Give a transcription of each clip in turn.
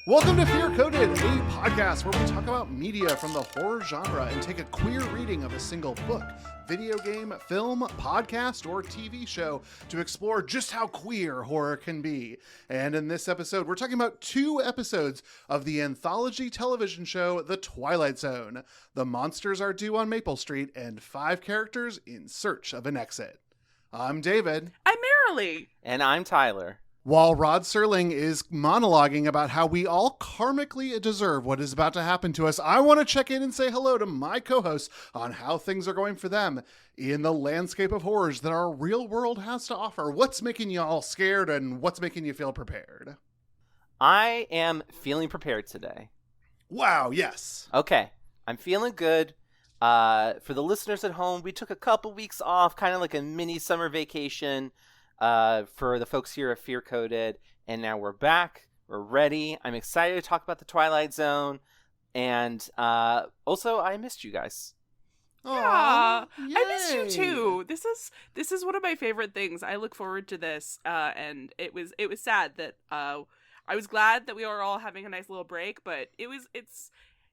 Welcome to Fear Coded, a podcast where we talk about media from the horror genre and take a queer reading of a single book, video game, film, podcast, or TV show to explore just how queer horror can be. And in this episode, we're talking about 2 episodes of the anthology television show, The Twilight Zone. The monsters are due on Maple Street, and 5 characters in search of an exit. I'm David. I'm Marilee. And I'm Tyler. While Rod Serling is monologuing about how we all karmically deserve what is about to happen to us, I want to check in and say hello to my co-hosts on how things are going for them in the landscape of horrors that our real world has to offer. What's making you all scared and what's making you feel prepared? I am feeling prepared today. Wow, yes. Okay, I'm feeling good. For the listeners at home, we took a couple weeks off, kind of like a mini summer vacation. For the folks here at Fear Coded, and now we're back. We're ready. I'm excited to talk about the Twilight Zone, and also I missed you guys. Yeah, Yay. I missed you too. This is one of my favorite things. I look forward to this, and it was sad that I was glad that we were all having a nice little break, but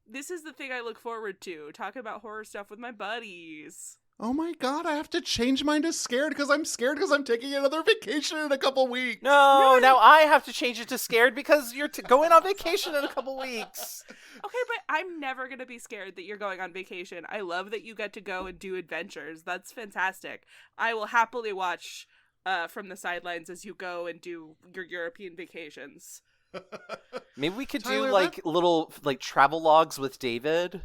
this is the thing I look forward to, talking about horror stuff with my buddies. Oh my god, I have to change mine to scared because I'm scared because I'm taking another vacation in a couple weeks. No, now I have to change it to scared because you're going on vacation in a couple weeks. Okay, but I'm never going to be scared that you're going on vacation. I love that you get to go and do adventures. That's fantastic. I will happily watch from the sidelines as you go and do your European vacations. Maybe we could Tyler, do little travel logs with David.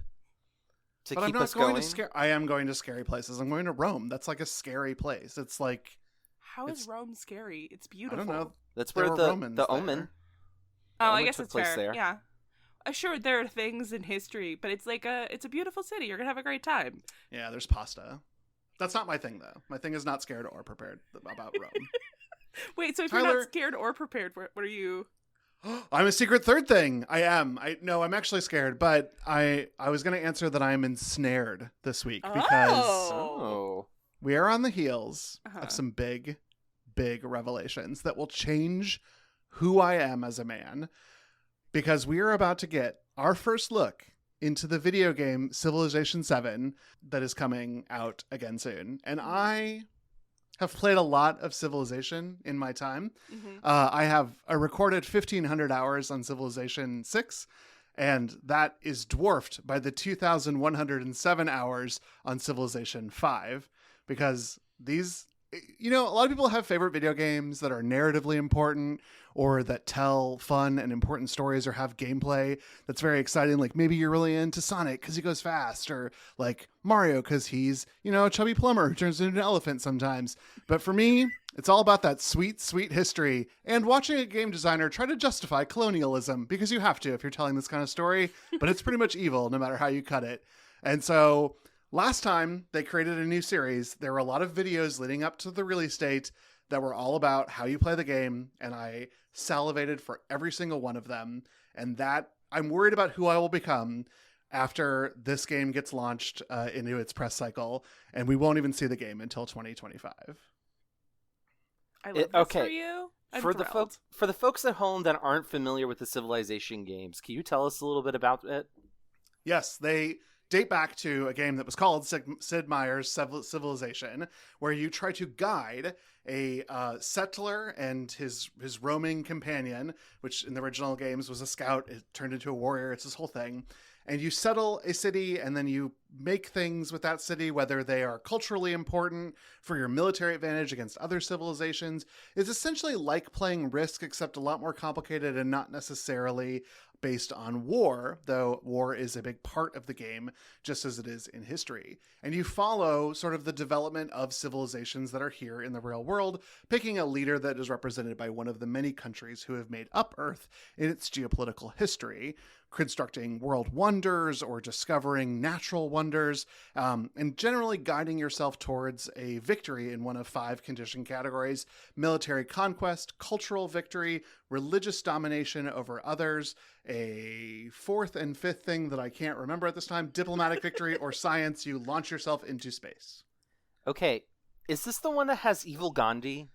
But I'm not going to I am going to scary places. I'm going to Rome. That's like a scary place. It's like... How is Rome scary? It's beautiful. I don't know. That's where the Omen. Oh, I guess it's fair. There. Yeah. Sure, there are things in history, but it's it's a beautiful city. You're going to have a great time. Yeah, there's pasta. That's not my thing, though. My thing is not scared or prepared about Rome. Wait, so if Tyler... you're not scared or prepared, what are you... I'm a secret third thing. I am. I'm actually scared, but I was going to answer that I'm ensnared this week because we are on the heels of some big, big revelations that will change who I am as a man, because we are about to get our first look into the video game Civilization 7 that is coming out again soon. And I have played a lot of Civilization in my time. Mm-hmm. I have a recorded 1,500 hours on Civilization 6, and that is dwarfed by the 2,107 hours on Civilization 5, because these... a lot of people have favorite video games that are narratively important or that tell fun and important stories or have gameplay that's very exciting. Like maybe you're really into Sonic because he goes fast, or like Mario because he's, a chubby plumber who turns into an elephant sometimes. But for me, it's all about that sweet, sweet history and watching a game designer try to justify colonialism, because you have to if you're telling this kind of story, but it's pretty much evil no matter how you cut it. And so... last time they created a new series, there were a lot of videos leading up to the release date that were all about how you play the game, and I salivated for every single one of them. And that I'm worried about who I will become after this game gets launched into its press cycle, and we won't even see the game until 2025. I love this for you. For the folks at home that aren't familiar with the Civilization games, can you tell us a little bit about it? Yes, they date back to a game that was called Sid Meier's Civilization, where you try to guide a settler and his roaming companion, which in the original games was a scout. It turned into a warrior. It's this whole thing. And you settle a city, and then you make things with that city, whether they are culturally important for your military advantage against other civilizations. It's essentially like playing Risk, except a lot more complicated and not necessarily based on war, though war is a big part of the game, just as it is in history. And you follow sort of the development of civilizations that are here in the real world, picking a leader that is represented by one of the many countries who have made up Earth in its geopolitical history, constructing world wonders or discovering natural wonders, and generally guiding yourself towards a victory in one of 5 condition categories: military conquest, cultural victory, religious domination over others, a 4th and 5th thing that I can't remember at this time, diplomatic victory, or science. You launch yourself into space. Okay, is this the one that has Evil Gandhi?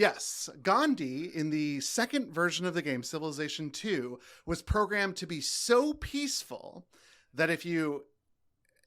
Yes, Gandhi, in the second version of the game, Civilization 2, was programmed to be so peaceful that if you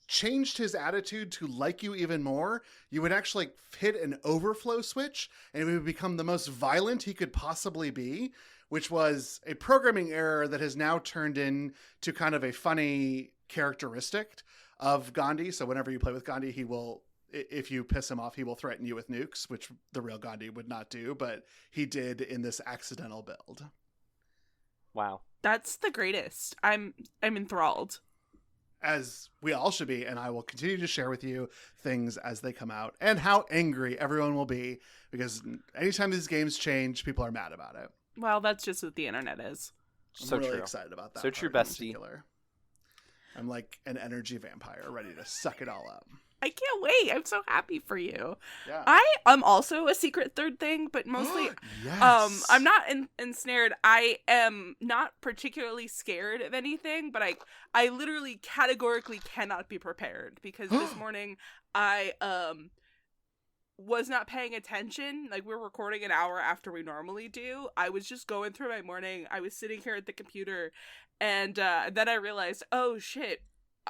changed his attitude to like you even more, you would actually hit an overflow switch and it would become the most violent he could possibly be, which was a programming error that has now turned into kind of a funny characteristic of Gandhi. So whenever you play with Gandhi, he will, if you piss him off, he will threaten you with nukes, which the real Gandhi would not do, but he did in this accidental build. Wow. That's the greatest. I'm enthralled. As we all should be, and I will continue to share with you things as they come out and how angry everyone will be, because anytime these games change, people are mad about it. Well, that's just what the internet is. So I'm really true. excited about that. So true, bestie. I'm like an energy vampire ready to suck it all up. I can't wait. I'm so happy for you. Yeah. I am also a secret third thing, but mostly yes. I'm not ensnared. I am not particularly scared of anything, but I literally categorically cannot be prepared because this morning I was not paying attention. Like, we're recording an hour after we normally do. I was just going through my morning. I was sitting here at the computer and then I realized, oh shit,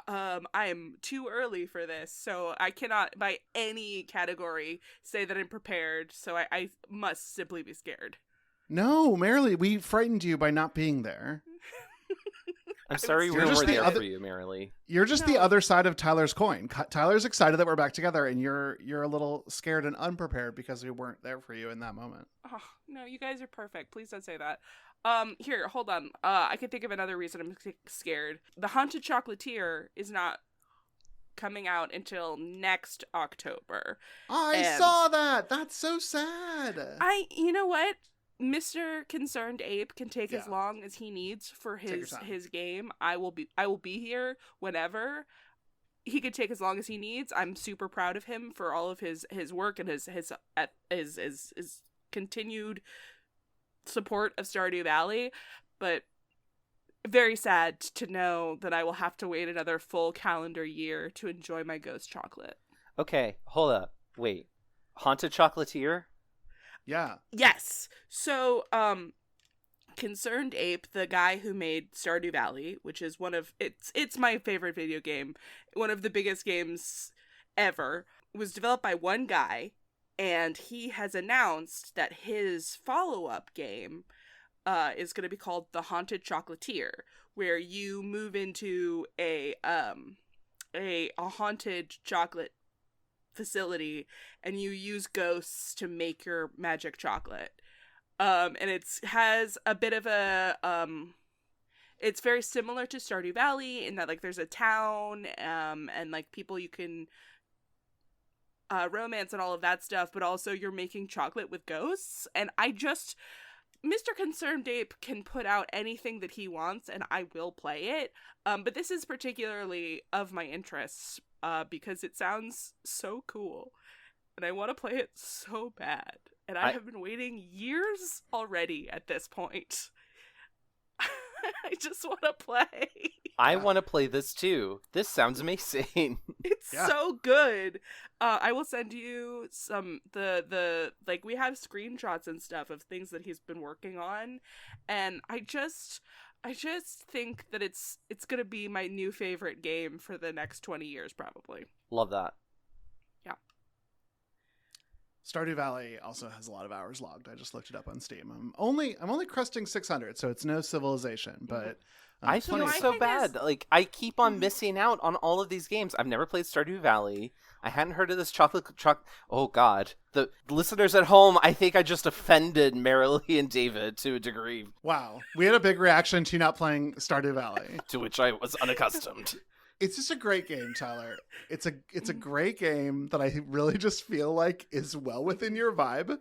I am too early for this, so I cannot by any category say that I'm prepared, so I must simply be scared. No, Marilee, we frightened you by not being there. I'm sorry we were there for you, Marilee. You're just the other side of Tyler's coin. Tyler's excited that we're back together, and you're a little scared and unprepared because we weren't there for you in that moment. Oh, no, you guys are perfect. Please don't say that. Here, hold on. I can think of another reason I'm scared. The Haunted Chocolatier is not coming out until next October. I saw that. That's so sad. You know what? Mr. Concerned Ape can take as long as he needs for his game. I will be here whenever. He could take as long as he needs. I'm super proud of him for all of his work and his continued support of Stardew Valley, but very sad to know that I will have to wait another full calendar year to enjoy my ghost chocolate. Okay, hold up. Wait. Haunted Chocolatier? Yeah. Yes. So, Concerned Ape, the guy who made Stardew Valley, which is it's my favorite video game, one of the biggest games ever, was developed by one guy. And he has announced that his follow-up game is going to be called The Haunted Chocolatier, where you move into a haunted chocolate facility and you use ghosts to make your magic chocolate. And it has a bit of a it's very similar to Stardew Valley in that, like, there's a town and like people you can romance and all of that stuff, but also you're making chocolate with ghosts. And Mr. Concerned Ape can put out anything that he wants and I will play it. But this is particularly of my interests because it sounds so cool and I want to play it so bad. And I have been waiting years already at this point. I just want to play. I want to play this too. This sounds amazing. It's so good. I will send you some we have screenshots and stuff of things that he's been working on, and I just think that it's gonna be my new favorite game for the next 20 years probably. Love that. Yeah. Stardew Valley also has a lot of hours logged. I just looked it up on Steam. I'm only cresting 600, so it's no Civilization, but I feel so bad. Like, I keep on missing out on all of these games. I've never played Stardew Valley. I hadn't heard of this Oh God, the listeners at home. I think I just offended Marilee and David to a degree. Wow, we had a big reaction to you not playing Stardew Valley, to which I was unaccustomed. It's just a great game, Tyler. It's a great game that I really just feel like is well within your vibe.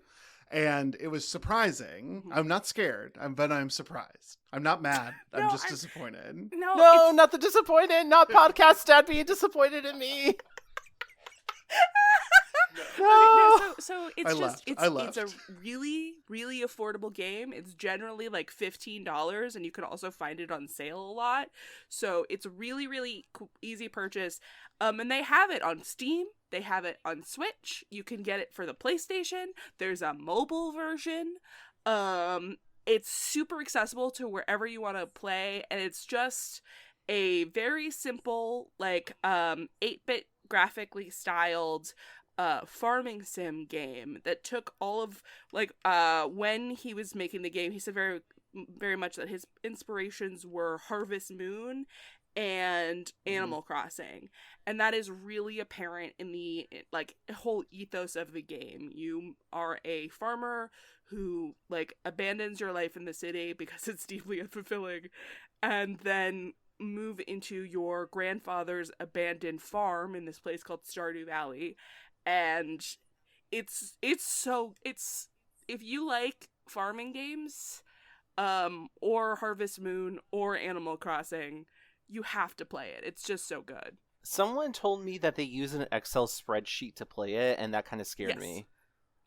And it was surprising. I'm not scared, but I'm surprised. I'm not mad. I'm just disappointed. No, not the disappointed. Not podcast dad being disappointed in me. So it's a really, really affordable game. It's generally like $15, and you can also find it on sale a lot. So it's a really, really easy purchase. And they have it on Steam. They have it on Switch. You can get it for the PlayStation. There's a mobile version. It's super accessible to wherever you want to play, and it's just a very simple, like, 8-bit graphically styled farming sim game that took all of, like, when he was making the game, he said very, very much that his inspirations were Harvest Moon and Animal Crossing, and that is really apparent in the, like, whole ethos of the game. You are a farmer who, like, abandons your life in the city because it's deeply unfulfilling, and then move into your grandfather's abandoned farm in this place called Stardew Valley. And it's if you like farming games, or Harvest Moon or Animal Crossing, you have to play it. It's just so good. Someone told me that they use an Excel spreadsheet to play it, and that kind of scared me.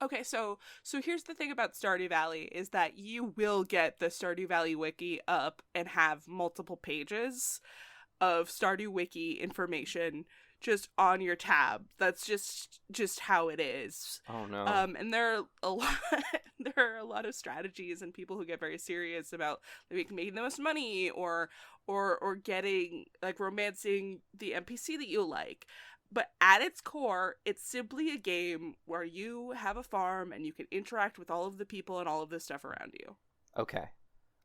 Okay, so here's the thing about Stardew Valley is that you will get the Stardew Valley wiki up and have multiple pages of Stardew Wiki information just on your tab. That's just how it is. Oh no. And there are a lot of strategies and people who get very serious about, like, making the most money or getting, like, romancing the NPC that you like. But at its core, it's simply a game where you have a farm and you can interact with all of the people and all of the stuff around you. Okay.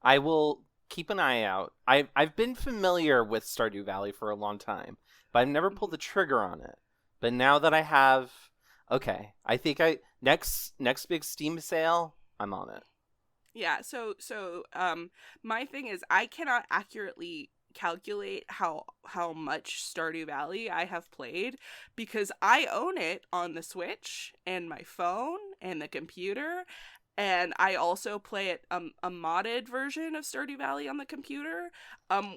I will keep an eye out. I've been familiar with Stardew Valley for a long time, but I've never pulled the trigger on it. But now that I have, okay, I think next big Steam sale, I'm on it. Yeah, so my thing is I cannot accurately calculate how much Stardew Valley I have played, because I own it on the Switch and my phone and the computer, and I also play it a modded version of Stardew Valley on the computer,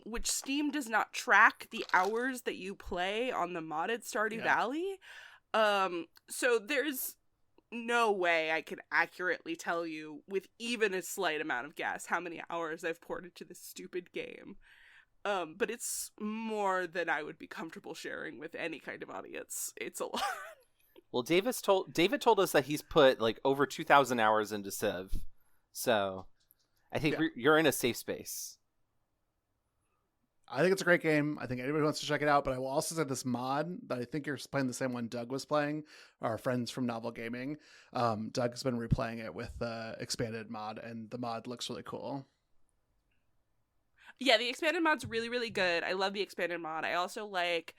which Steam does not track the hours that you play on the modded Stardew Valley. So there's no way I can accurately tell you with even a slight amount of guess how many hours I've poured into this stupid game. But it's more than I would be comfortable sharing with any kind of audience. It's a lot. Well, David told us that he's put, like, over 2,000 hours into Civ. So I think you're in a safe space. I think it's a great game. I think anybody wants to check it out, but I will also say this mod that I think you're playing the same one Doug was playing, our friends from Novel Gaming. Doug's been replaying it with expanded mod, and the mod looks really cool. Yeah, the expanded mod's really, really good. I love the expanded mod. I also like,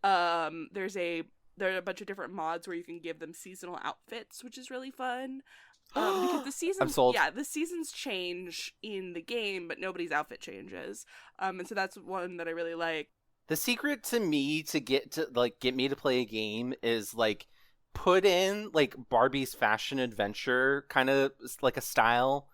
there are a bunch of different mods where you can give them seasonal outfits, which is really fun. Because the seasons, I'm sold. Yeah, the seasons change in the game, but nobody's outfit changes. And so that's one that I really like. The secret to me to get me to play a game is, like, put in, like, Barbie's Fashion Adventure kind of like a style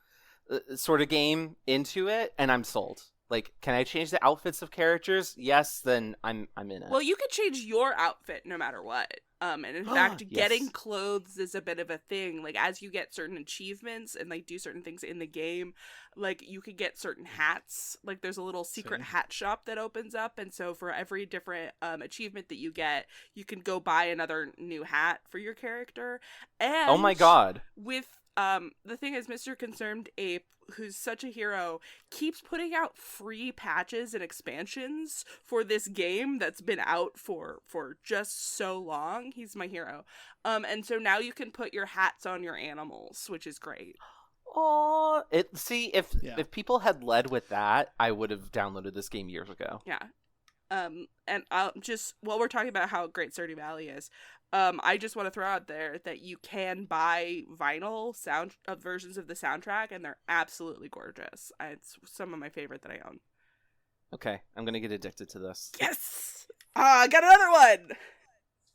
sort of game into it, and I'm sold. Like, can I change the outfits of characters? Yes, then I'm in it. Well, you could change your outfit no matter what. And in fact, yes. Getting clothes is a bit of a thing. Like, as you get certain achievements and, like, do certain things in the game, like, you could get certain hats. Like, there's a little secret hat shop that opens up, and so for every different achievement that you get, you can go buy another new hat for your character. And oh my god. With the thing is, Mr. Concerned Ape, who's such a hero, keeps putting out free patches and expansions for this game that's been out for just so long. He's my hero. And so now you can put your hats on your animals, which is great. Oh, if people had led with that, I would have downloaded this game years ago. Yeah. And I'll just, while we're talking about how great Stardew Valley is, I just want to throw out there that you can buy vinyl versions of the soundtrack, and they're absolutely gorgeous. It's some of my favorite that I own. Okay, I'm gonna get addicted to this. Yes! I got another one!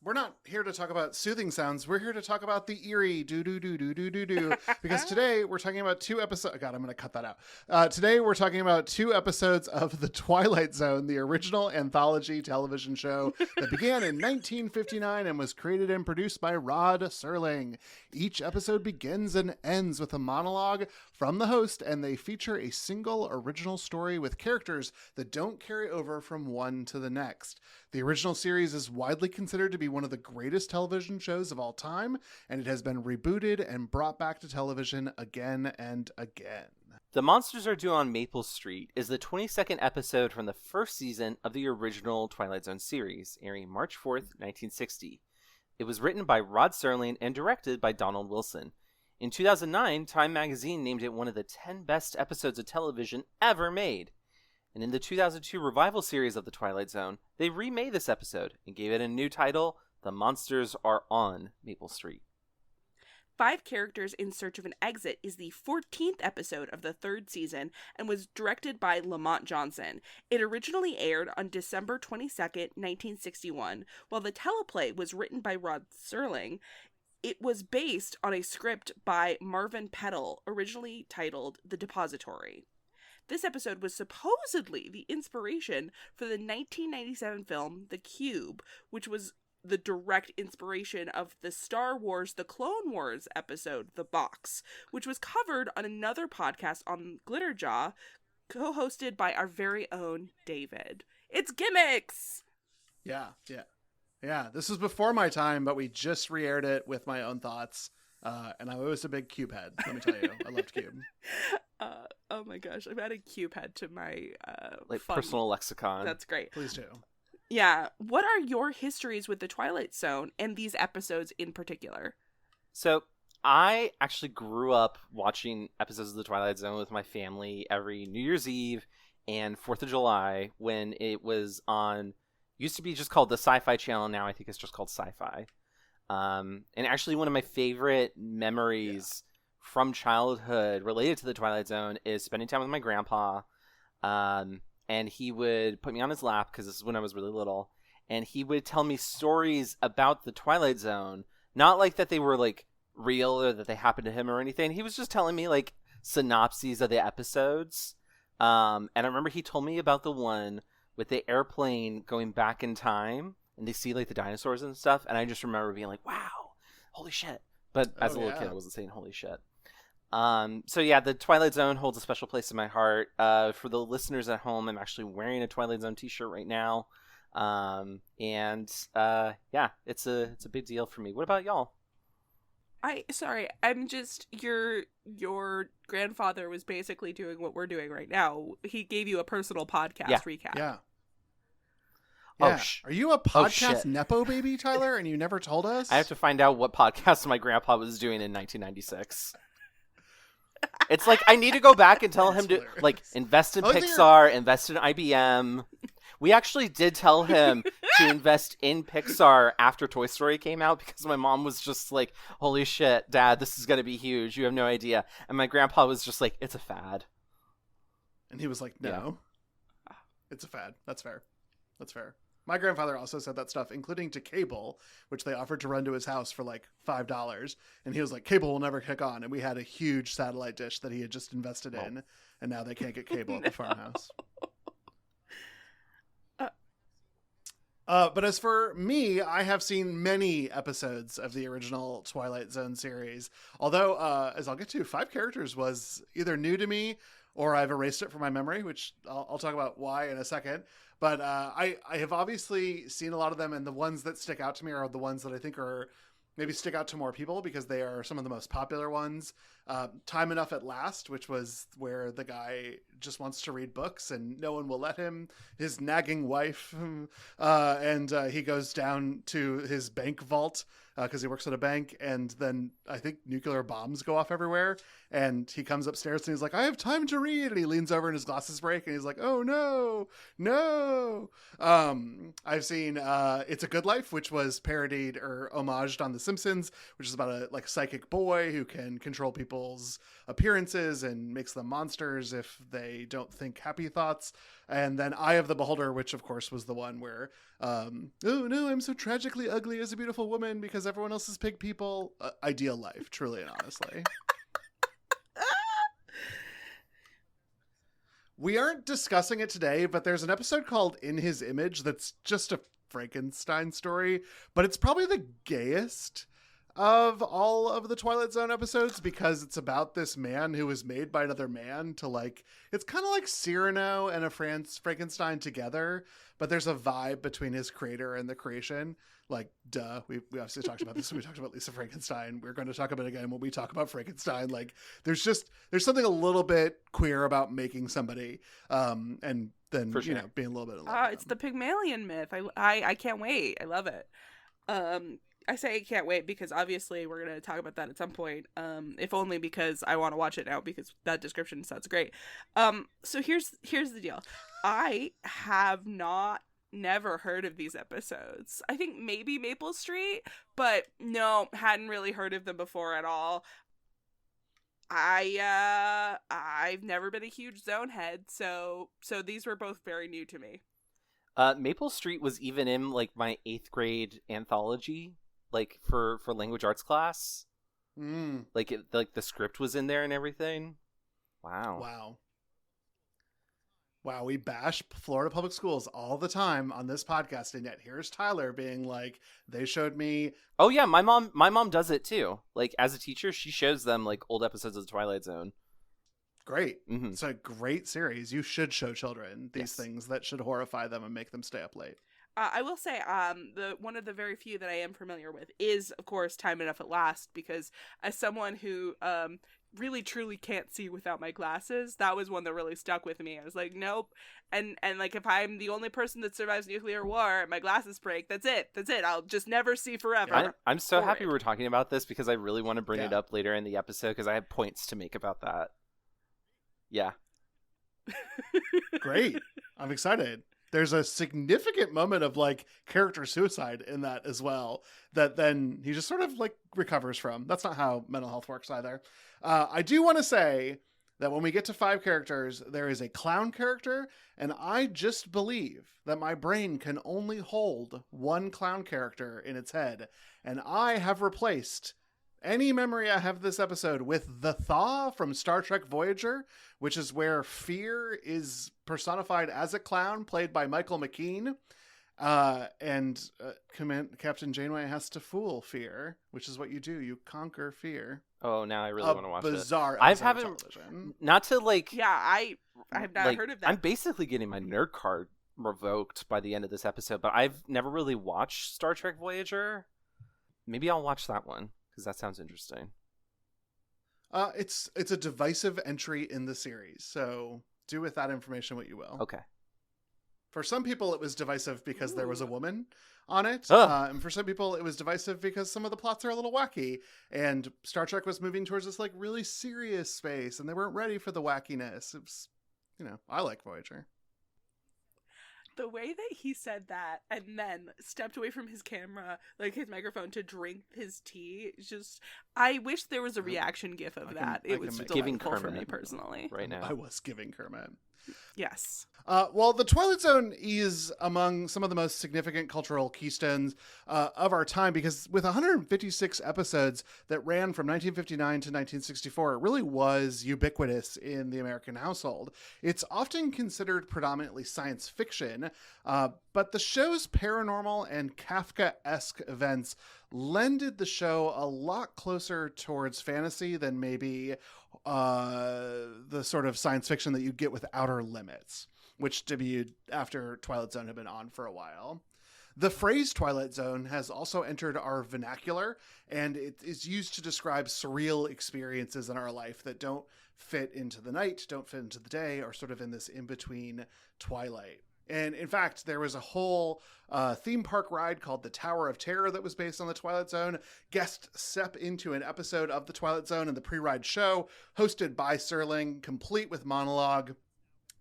we're not here to talk about soothing sounds. We're here to talk about the eerie do-do-do-do-do-do-do. Because today we're talking about 2 episodes. God, I'm going to cut that out. Today we're talking about 2 episodes of The Twilight Zone, the original anthology television show that began in 1959 and was created and produced by Rod Serling. Each episode begins and ends with a monologue from the host, and they feature a single original story with characters that don't carry over from one to the next. The original series is widely considered to be one of the greatest television shows of all time, and it has been rebooted and brought back to television again and again. The Monsters Are Due on Maple Street is the 22nd episode from the first season of the original Twilight Zone series, airing March 4th, 1960. It was written by Rod Serling and directed by Donald Wilson. In 2009, Time magazine named it one of the 10 best episodes of television ever made. And in the 2002 revival series of The Twilight Zone, they remade this episode and gave it a new title, The Monsters Are on Maple Street. 5 Characters in Search of an Exit is the 14th episode of the 3rd season and was directed by Lamont Johnson. It originally aired on December 22nd, 1961. While the teleplay was written by Rod Serling, it was based on a script by Marvin Peddle, originally titled The Depository. This episode was supposedly the inspiration for the 1997 film The Cube, which was the direct inspiration of the Star Wars The Clone Wars episode, The Box, which was covered on another podcast on Glitterjaw, co-hosted by our very own David. It's gimmicks! Yeah. This was before my time, but we just re-aired it with my own thoughts. And I was a big Cube head, let me tell you. I loved Cube. Oh my gosh, I've added Cube head to my personal lexicon. That's great. Please do. Yeah. What are your histories with the Twilight Zone and these episodes in particular? So, I actually grew up watching episodes of the Twilight Zone with my family every New Year's Eve and 4th of July when it was on, used to be just called the Sci-Fi Channel, now I think it's just called Sci-Fi. And actually one of my favorite memories from childhood related to the Twilight Zone is spending time with my grandpa. And he would put me on his lap, because this is when I was really little, and he would tell me stories about the Twilight Zone. Not like that they were like real or that they happened to him or anything. He was just telling me like synopses of the episodes. And I remember he told me about the one with the airplane going back in time and they see like the dinosaurs and stuff. And I just remember being like, wow, holy shit. But as a little kid, I wasn't saying holy shit. So yeah, the Twilight Zone holds a special place in my heart. For the listeners at home, I'm actually wearing a Twilight Zone t-shirt right now. Yeah, it's a big deal for me. What about y'all? I'm just, your grandfather was basically doing what we're doing right now. He gave you a personal podcast recap. Yeah. Oh, are you a podcast Nepo baby, Tyler, and you never told us? I have to find out what podcast my grandpa was doing in 1996. It's like, I need to go back and tell him to, like, invest in Pixar, invest in IBM. We actually did tell him to invest in Pixar after Toy Story came out because my mom was just like, holy shit, Dad, this is going to be huge. You have no idea. And my grandpa was just like, it's a fad. And he was like, no, it's a fad. That's fair. That's fair. My grandfather also said that stuff, including to cable, which they offered to run to his house for like $5. And he was like, cable will never kick on. And we had a huge satellite dish that he had just invested in. And now they can't get cable at the farmhouse. But as for me, I have seen many episodes of the original Twilight Zone series. Although, as I'll get to, 5 Characters was either new to me or I've erased it from my memory, which I'll talk about why in a second. But I have obviously seen a lot of them, and the ones that stick out to me are the ones that I think are maybe stick out to more people because they are some of the most popular ones. Time Enough at Last, which was where the guy just wants to read books and no one will let him, his nagging wife, and he goes down to his bank vault because he works at a bank, and then I think nuclear bombs go off everywhere, and he comes upstairs and he's like, I have time to read, and he leans over and his glasses break and he's like, oh no. I've seen It's a Good Life, which was parodied or homaged on The Simpsons, which is about a like psychic boy who can control people people's appearances and makes them monsters if they don't think happy thoughts. And then Eye of the Beholder, which of course was the one where, oh no, I'm so tragically ugly as a beautiful woman because everyone else is pig people. Ideal life, truly and honestly. We aren't discussing it today, but there's an episode called In His Image that's just a Frankenstein story, but it's probably the gayest of all of the Twilight Zone episodes because it's about this man who was made by another man to like, it's kind of like Cyrano and a Frankenstein together, but there's a vibe between his creator and the creation. Like, duh, we obviously talked about this when we talked about Lisa Frankenstein. We're going to talk about it again when we talk about Frankenstein. Like, there's something a little bit queer about making somebody, and then, For sure. you know, being a little bit in love with It's them. the Pygmalion myth. I can't wait. I love it. I say I can't wait because obviously we're going to talk about that at some point. If only because I want to watch it now because that description sounds great. So here's the deal. I have never heard of these episodes. I think maybe Maple Street, but no, hadn't really heard of them before at all. I've never been a huge Zone head, so these were both very new to me. Maple Street was even in like my 8th grade anthology, like for language arts class. Like the script was in there and everything. Wow. Wow, we bash Florida public schools all the time on this podcast, and yet here's Tyler being like, they showed me. Oh yeah, my mom does it too. Like, as a teacher, she shows them like old episodes of the Twilight Zone. Great. Mm-hmm. It's a great series. You should show children these things that should horrify them and make them stay up late. I will say, the one of the very few that I am familiar with is, of course, Time Enough at Last, because as someone who really truly can't see without my glasses, that was one that really stuck with me. I was like, nope. And like, if I'm the only person that survives nuclear war and my glasses break, that's it. I'll just never see forever. I'm so happy we're talking about this because I really want to bring it up later in the episode because I have points to make about that. Yeah. Great. I'm excited. There's a significant moment of like character suicide in that as well that then he just sort of like recovers from. That's not how mental health works either. I do want to say that when we get to 5 characters, there is a clown character, and I just believe that my brain can only hold one clown character in its head, and I have replaced any memory I have of this episode with the Thaw from Star Trek Voyager, which is where fear is personified as a clown played by Michael McKean. And Captain Janeway has to fool fear, which is what you do. You conquer fear. Oh, now I really want to watch it. Bizarre. I haven't, not to like. Yeah, I have not heard of that. I'm basically getting my nerd card revoked by the end of this episode, but I've never really watched Star Trek Voyager. Maybe I'll watch that one because that sounds interesting. It's a divisive entry in the series, so do with that information what you will. Okay. For some people, it was divisive because there was a woman on it. And for some people, it was divisive because some of the plots are a little wacky. And Star Trek was moving towards this like really serious space, and they weren't ready for the wackiness. It was, I like Voyager. The way that he said that and then stepped away from his camera, like his microphone, to drink his tea, just, I wish there was a reaction gif of that. It was delightful for me personally. Right now. I was giving Kermit. Yes. Well, the Twilight Zone is among some of the most significant cultural keystones of our time because with 156 episodes that ran from 1959 to 1964, it really was ubiquitous in the American household. It's often considered predominantly science fiction, but the show's paranormal and Kafka-esque events lended the show a lot closer towards fantasy than maybe the sort of science fiction that you'd get with Outer Limits, which debuted after Twilight Zone had been on for a while. The phrase Twilight Zone has also entered our vernacular, and it is used to describe surreal experiences in our life that don't fit into the night, don't fit into the day, or sort of in this in-between twilight. And in fact, there was a whole theme park ride called the Tower of Terror that was based on the Twilight Zone. Guests step into an episode of the Twilight Zone in the pre-ride show, hosted by Serling, complete with monologue.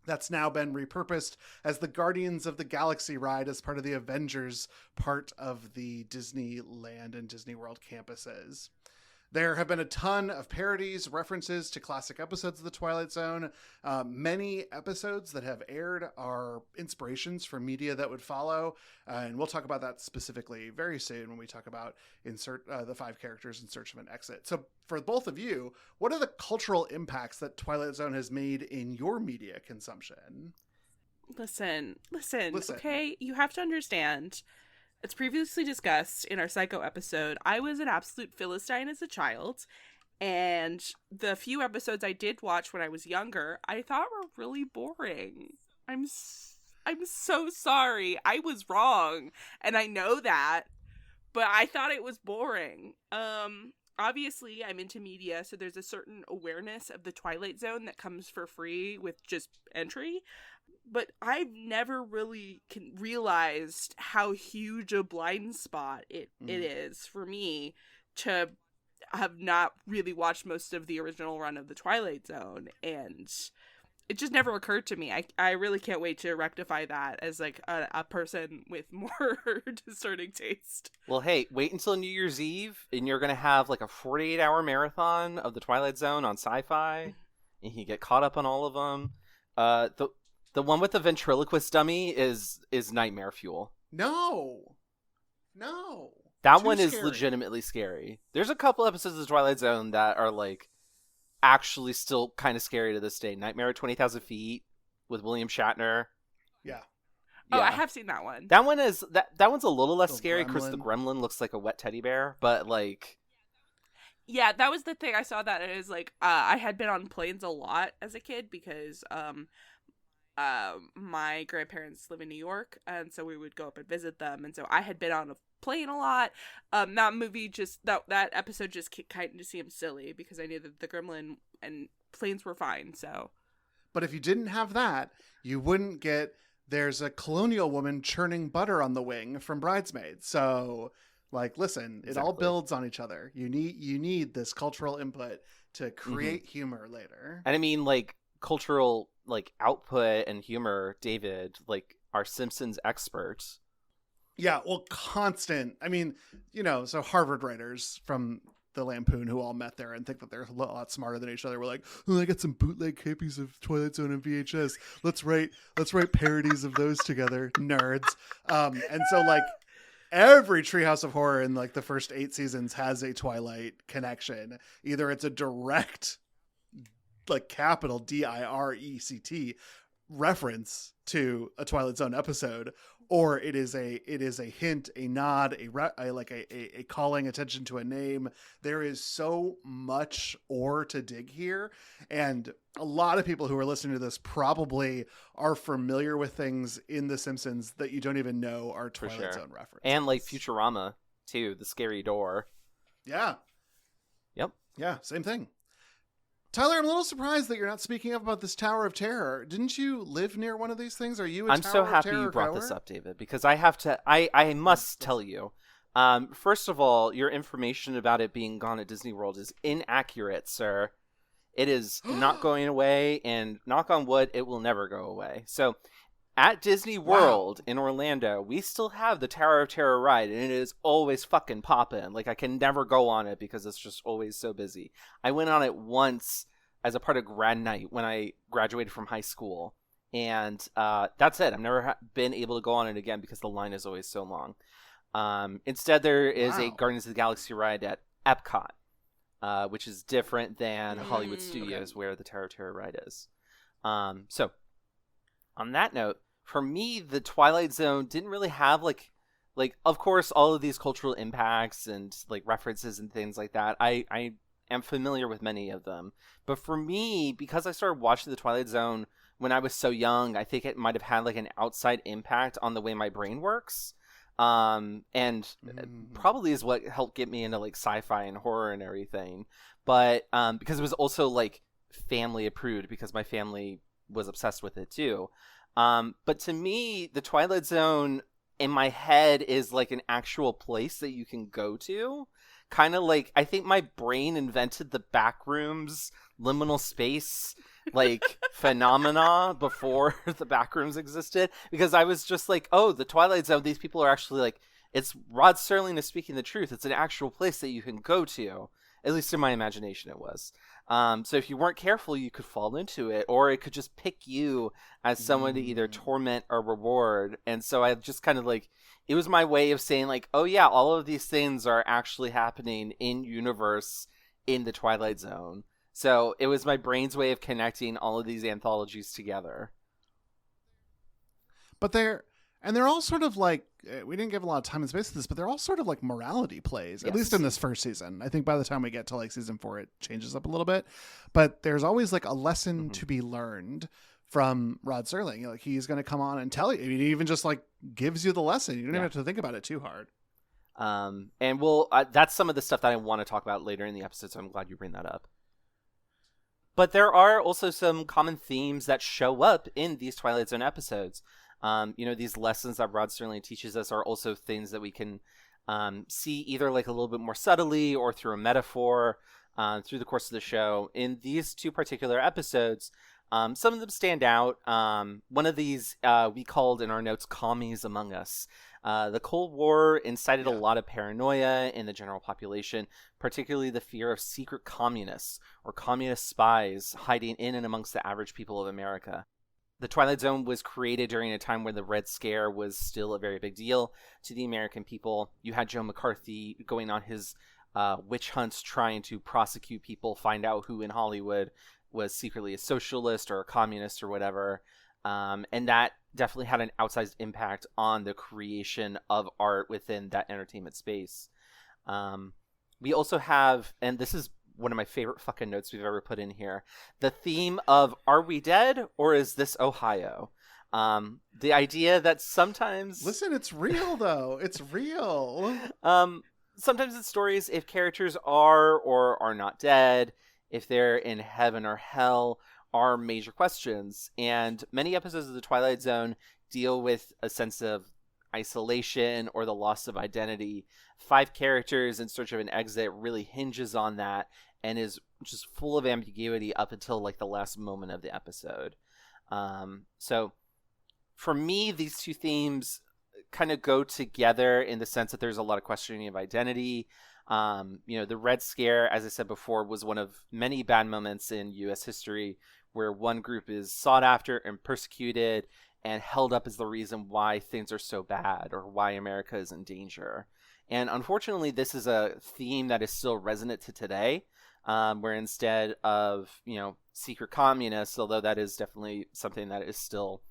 That's now been repurposed as the Guardians of the Galaxy ride as part of the Avengers part of the Disneyland and Disney World campuses. There have been a ton of parodies, references to classic episodes of The Twilight Zone. Many episodes that have aired are inspirations for media that would follow. And we'll talk about that specifically very soon when we talk about the 5 characters in search of an exit. So for both of you, what are the cultural impacts that Twilight Zone has made in your media consumption? Listen, okay? You have to understand. As previously discussed in our Psycho episode, I was an absolute Philistine as a child, and the few episodes I did watch when I was younger, I thought were really boring. I'm so sorry. I was wrong, and I know that, but I thought it was boring. Obviously, I'm into media, so there's a certain awareness of the Twilight Zone that comes for free with just entry. But I've never really realized how huge a blind spot it is for me to have not really watched most of the original run of the Twilight Zone. And it just never occurred to me. I really can't wait to rectify that as like a person with more discerning taste. Well, hey, wait until New Year's Eve and you're going to have like a 48-hour marathon of the Twilight Zone on Sci-Fi, and you get caught up on all of them. The one with the ventriloquist dummy is nightmare fuel. No. That Too one is scary. legitimately scary. There's a couple episodes of the Twilight Zone that are like actually still kind of scary to this day. Nightmare at 20,000 Feet with William Shatner. Yeah. Oh, I have seen that one. That one is that one's a little less The scary because the gremlin looks like a wet teddy bear, but like. Yeah, that was the thing. I saw that it is like I had been on planes a lot as a kid because my grandparents live in New York, and so we would go up and visit them, and so I had been on a plane a lot. That movie just that episode just kind of seemed silly because I knew that the gremlin and planes were fine. So, but if you didn't have that, you wouldn't get. There's a colonial woman churning butter on the wing from Bridesmaids. So, like, listen, it all builds on each other. You need this cultural input to create humor later. And I mean, like, cultural like output and humor, David, like our Simpsons experts. Yeah, well, constant. I mean, so Harvard writers from the Lampoon who all met there and think that they're a lot smarter than each other were like, oh, I got some bootleg copies of Twilight Zone and VHS. Let's write parodies of those together, nerds. And so like every Treehouse of Horror in like the first 8 seasons has a Twilight connection. Either it's a direct like capital DIRECT reference to a Twilight Zone episode, or it is a hint, a nod, a calling attention to a name. There is so much ore to dig here, and a lot of people who are listening to this probably are familiar with things in The Simpsons that you don't even know are Twilight Zone references. And like Futurama too, the scary door. Yeah. Yep. Yeah, same thing. Tyler, I'm a little surprised that you're not speaking up about this Tower of Terror. Didn't you live near one of these things? Are you a Tower of Terror? I'm so happy you brought this up, David, because I must tell you. First of all, your information about it being gone at Disney World is inaccurate, sir. It is not going away, and knock on wood, it will never go away. So, at Disney World in Orlando, we still have the Tower of Terror ride, and it is always fucking poppin'. Like, I can never go on it because it's just always so busy. I went on it once as a part of grad night when I graduated from high school, and that's it. I've never been able to go on it again because the line is always so long. Instead, there is a Guardians of the Galaxy ride at Epcot, which is different than Hollywood Studios, where the Tower of Terror ride is. So, on that note, for me, the Twilight Zone didn't really have like of course all of these cultural impacts and like references and things like that. I am familiar with many of them, but for me, because I started watching the Twilight Zone when I was so young, I think it might have had like an outside impact on the way my brain works, and probably is what helped get me into like sci-fi and horror and everything. But because it was also like family approved, because my family was obsessed with it too. But to me, the Twilight Zone in my head is like an actual place that you can go to. Kind of like, I think my brain invented the backrooms, liminal space, like phenomena before the backrooms existed. Because I was just like, oh, the Twilight Zone, these people are actually like, it's Rod Serling is speaking the truth. It's an actual place that you can go to. At least in my imagination it was. So if you weren't careful, you could fall into it, or it could just pick you as someone to either torment or reward. And so I just kind of like, it was my way of saying like, oh yeah, all of these things are actually happening in universe in the Twilight Zone. So it was my brain's way of connecting all of these anthologies together. But they're all sort of like, we didn't give a lot of time and space to this, but they're all sort of like morality plays, at least in this first season. I think by the time we get to like season 4, it changes up a little bit, but there's always like a lesson to be learned from Rod Serling. Like he's going to come on and tell you, I mean, he even just like gives you the lesson. You don't even have to think about it too hard. And that's some of the stuff that I want to talk about later in the episode. So I'm glad you bring that up. But there are also some common themes that show up in these Twilight Zone episodes. These lessons that Rod Serling teaches us are also things that we can see either like a little bit more subtly or through a metaphor through the course of the show. In these 2 particular episodes, some of them stand out. One of these we called in our notes commies among us. The Cold War incited a lot of paranoia in the general population, particularly the fear of secret communists or communist spies hiding in and amongst the average people of America. The Twilight Zone was created during a time when the Red Scare was still a very big deal to the American people. You had Joe McCarthy going on his witch hunts trying to prosecute people, find out who in Hollywood was secretly a socialist or a communist or whatever. And that definitely had an outsized impact on the creation of art within that entertainment space. We also have, and this is one of my favorite fucking notes we've ever put in here, the theme of, are we dead or is this Ohio? The idea that sometimes... Listen, it's real though. It's real. Sometimes in stories, if characters are or are not dead, if they're in heaven or hell, are major questions. And many episodes of The Twilight Zone deal with a sense of isolation or the loss of identity. 5 Characters in Search of an Exit really hinges on that and is just full of ambiguity up until like the last moment of the episode. So for me, these 2 themes kind of go together in the sense that there's a lot of questioning of identity. The Red Scare, as I said before, was one of many bad moments in U.S. history where one group is sought after and persecuted and held up as the reason why things are so bad or why America is in danger. And unfortunately, this is a theme that is still resonant to today, where instead of, secret communists, although that is definitely something that is still,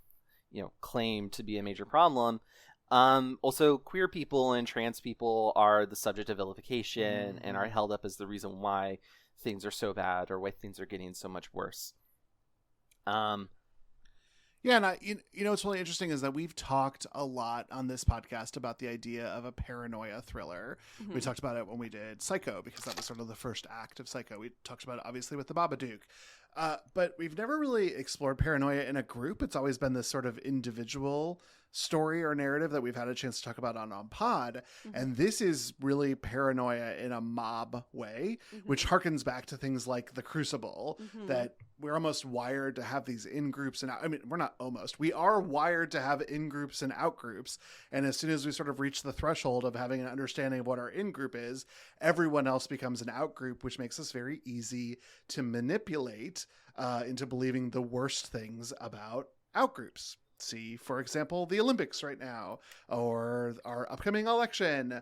claimed to be a major problem, also queer people and trans people are the subject of vilification and are held up as the reason why things are so bad or why things are getting so much worse. Yeah, and what's really interesting is that we've talked a lot on this podcast about the idea of a paranoia thriller. Mm-hmm. We talked about it when we did Psycho, because that was sort of the first act of Psycho. We talked about it, obviously, with the Babadook. But we've never really explored paranoia in a group. It's always been this sort of individual story or narrative that we've had a chance to talk about on Pod. Mm-hmm. And this is really paranoia in a mob way, which harkens back to things like The Crucible, that we're almost wired to have these in-groups and we're not almost. We are wired to have in-groups and out-groups. And as soon as we sort of reach the threshold of having an understanding of what our in-group is, everyone else becomes an out-group, which makes us very easy to manipulate into believing the worst things about out-groups. See, for example, the Olympics right now, or our upcoming election.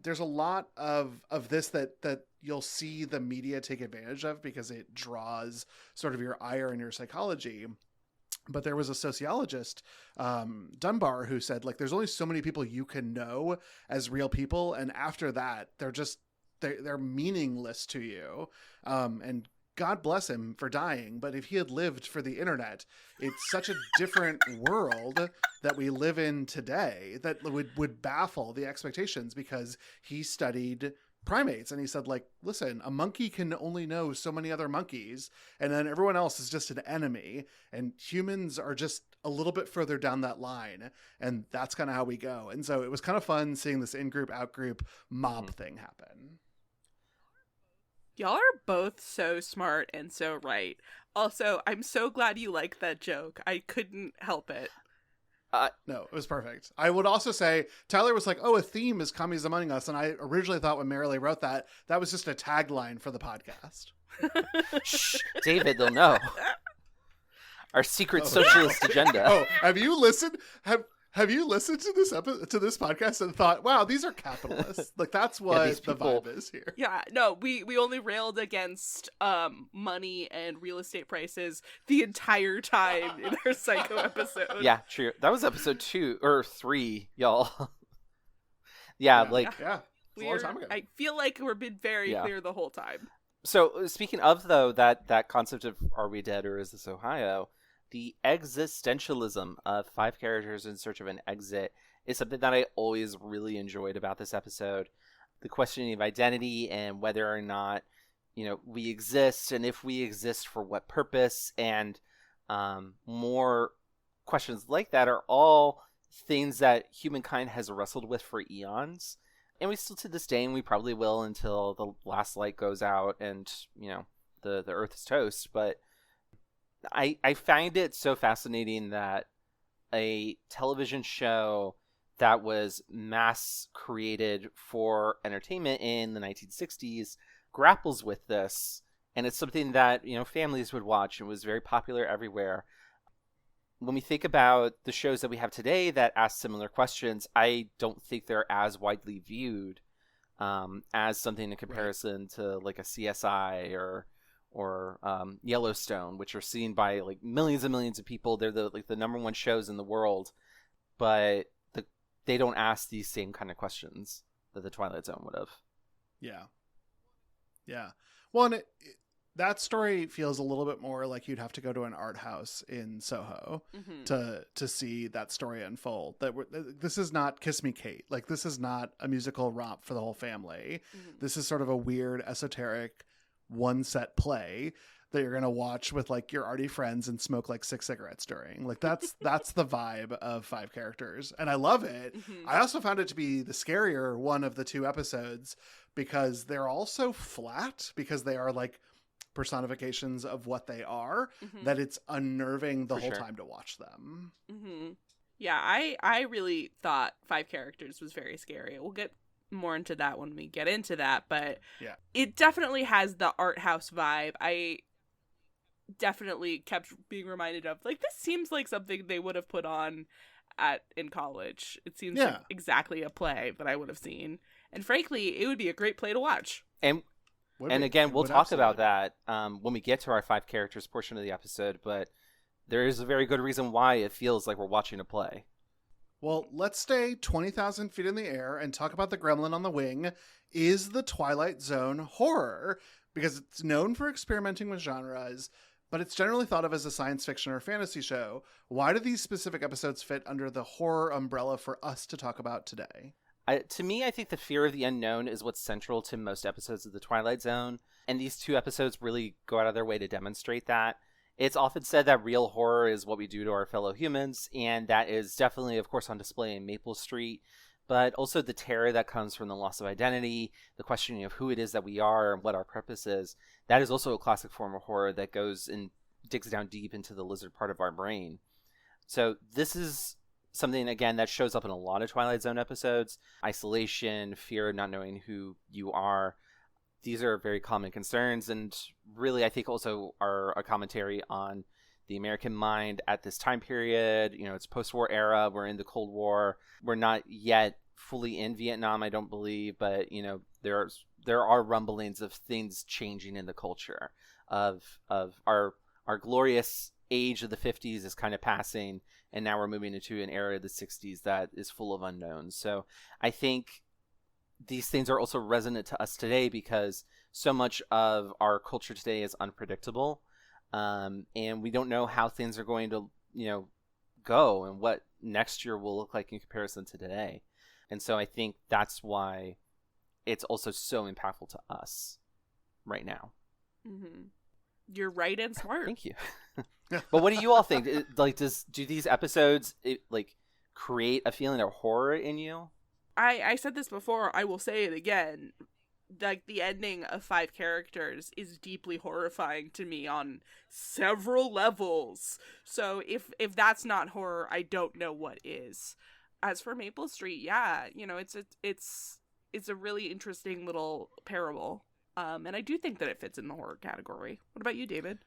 There's a lot of this that you'll see the media take advantage of because it draws sort of your ire and your psychology. But there was a sociologist, Dunbar, who said, like, there's only so many people you can know as real people, and after that, they're meaningless to you. And God bless him for dying, but if he had lived for the internet, it's such a different world that we live in today that would baffle the expectations, because he studied primates and he said, like, listen, a monkey can only know so many other monkeys, and then everyone else is just an enemy, and humans are just a little bit further down that line, and that's kind of how we go. And so it was kind of fun seeing this in-group, out-group mob thing happen. Y'all are both so smart and so right. Also, I'm so glad you liked that joke. I couldn't help it. No, it was perfect. I would also say Tyler was like, "Oh, a theme is commies among us," and I originally thought when Marilee wrote that was just a tagline for the podcast. Shh, David, they'll know. Our secret socialist agenda. Oh, have you listened? Have you listened to this to this podcast and thought, "Wow, these are capitalists"? Like that's what the vibe is here. Yeah, no, we only railed against money and real estate prices the entire time in our Psycho episode. Yeah, true. That was episode 2 or 3, y'all. Yeah. A long time ago. I feel like we've been very clear the whole time. So speaking of though that concept of are we dead or is this Ohio? The existentialism of 5 characters in search of an exit is something that I always really enjoyed about this episode. The questioning of identity and whether or not, we exist, and if we exist, for what purpose, and more questions like that are all things that humankind has wrestled with for eons. And we still to this day, and we probably will until the last light goes out and, the earth is toast. But I find it so fascinating that a television show that was mass created for entertainment in the 1960s grapples with this, and it's something that families would watch and was very popular everywhere. When we think about the shows that we have today that ask similar questions, I don't think they're as widely viewed as something in comparison to like a CSI or Yellowstone, which are seen by like millions and millions of people. They're the number one shows in the world, but they don't ask these same kind of questions that the Twilight Zone would have. Yeah. Well, and that story feels a little bit more like you'd have to go to an art house in Soho to see that story unfold. This is not Kiss Me Kate. Like, this is not a musical romp for the whole family. This is sort of a weird, esoteric, one set play that you're going to watch with like your arty friends and smoke like 6 cigarettes during. Like that's the vibe of 5 characters. And I love it. I also found it to be the scarier one of the 2 episodes because they're all so flat, because they are like personifications of what they are, that it's unnerving the whole time to watch them. Yeah, I really thought 5 characters was very scary. We'll get more into that when we get into that, but it definitely has the art house vibe. I definitely kept being reminded of like, this seems like something they would have put on in college. It seems like exactly a play that I would have seen, and frankly it would be a great play to watch. And again, we'll talk about that when we get to our 5 characters portion of the episode, but there is a very good reason why it feels like we're watching a play. Well, let's stay 20,000 feet in the air and talk about the gremlin on the wing. Is the Twilight Zone horror? Because it's known for experimenting with genres, but it's generally thought of as a science fiction or fantasy show. Why do these specific episodes fit under the horror umbrella for us to talk about today? To me, I think the fear of the unknown is what's central to most episodes of the Twilight Zone, and these 2 episodes really go out of their way to demonstrate that. It's often said that real horror is what we do to our fellow humans, and that is definitely, of course, on display in Maple Street, but also the terror that comes from the loss of identity, the questioning of who it is that we are and what our purpose is. That is also a classic form of horror that goes and digs down deep into the lizard part of our brain. So this is something, again, that shows up in a lot of Twilight Zone episodes. Isolation, fear of not knowing who you are. These are very common concerns, and really I think also are a commentary on the American mind at this time period. It's post-war era. We're in the Cold War. We're not yet fully in Vietnam, I don't believe, but there are rumblings of things changing in the culture of our glorious age of the 50s is kind of passing, and now we're moving into an era of the 60s that is full of unknowns. So I think these things are also resonant to us today because so much of our culture today is unpredictable, and we don't know how things are going to go and what next year will look like in comparison to today. And so I think that's why it's also so impactful to us right now. You're right and smart. Thank you. But what do you all think? Do these episodes create a feeling of horror in you? I said this before, I will say it again. like the ending of 5 characters is deeply horrifying to me on several levels. So if that's not horror, I don't know what is. As for Maple Street, yeah, you know, it's a really interesting little parable. And I do think that it fits in the horror category. What about you, David?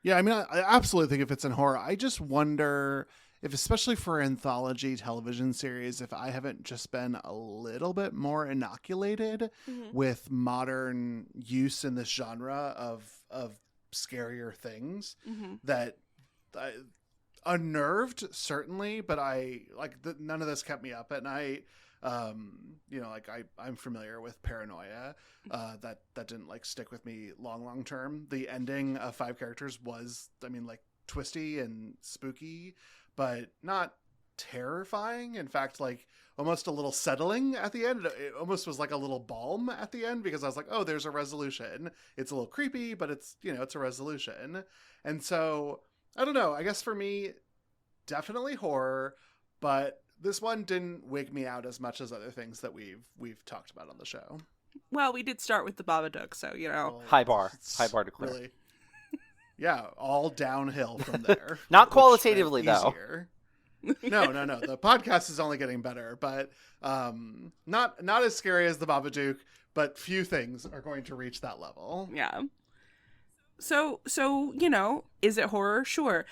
Yeah, I mean, I absolutely think it fits in horror. I just wonder if, especially for anthology television series, if I haven't just been a little bit more inoculated with modern use in this genre of scarier things that unnerved, certainly, but none of this kept me up at night. You know, like I'm familiar with paranoia, that didn't like stick with me long term. The ending of 5 characters was, I mean, like twisty and spooky, but not terrifying. In fact, like almost a little settling at the end. It almost was like a little balm at the end, because I was like, oh, there's a resolution. It's a little creepy, but it's, you know, it's a resolution. And so I don't know, I guess for me, definitely horror, but this one didn't wake me out as much as other things that we've talked about on the show. Well, we did start with the Babadook, so, you know. Well, high bar to clear. Really, yeah, all downhill from there. Not qualitatively, though. No. The podcast is only getting better, but not as scary as the Babadook, but few things are going to reach that level. Yeah. So, you know, is it horror? Sure.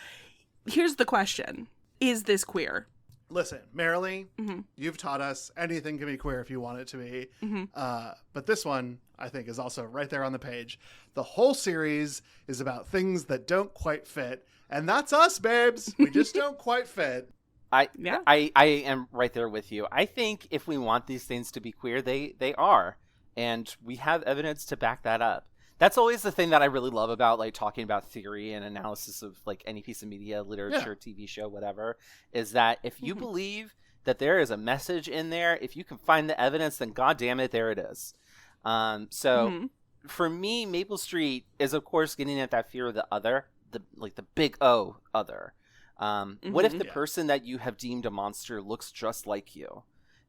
Here's the question. Is this queer? Listen, Marilee, you've taught us anything can be queer if you want it to be. But this one, I think, is also right there on the page. The whole series is about things that don't quite fit. And that's us, babes. We just don't quite fit. I am right there with you. I think if we want these things to be queer, they are. And we have evidence to back that up. That's always the thing that I really love about like talking about theory and analysis of like any piece of media, literature, TV show, whatever, is that if you believe that there is a message in there, if you can find the evidence, then God damn it, there it is. So for me, Maple Street is of course getting at that fear of the other, the big O other. What if the person that you have deemed a monster looks just like you?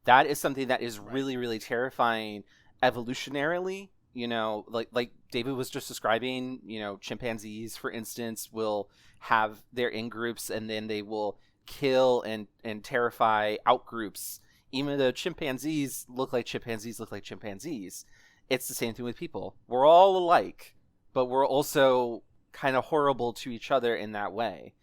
That is something that is really, really terrifying evolutionarily. You know, like David was just describing, you know, chimpanzees, for instance, will have their in-groups and then they will kill and terrify out-groups. Even though chimpanzees look like chimpanzees. It's the same thing with people. We're all alike, but we're also kind of horrible to each other in that way.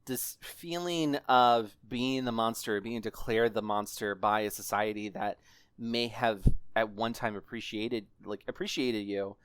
This feeling of being the monster, being declared the monster by a society that may have at one time appreciated you,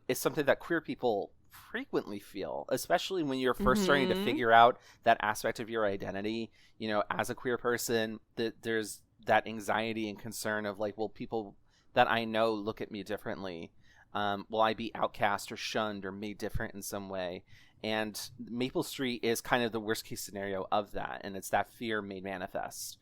is something that queer people frequently feel, especially when you're first starting to figure out that aspect of your identity. You know, as a queer person, there's that anxiety and concern of like, will people that I know look at me differently? Will I be outcast or shunned or made different in some way? And Maple Street is kind of the worst case scenario of that, and it's that fear made manifest.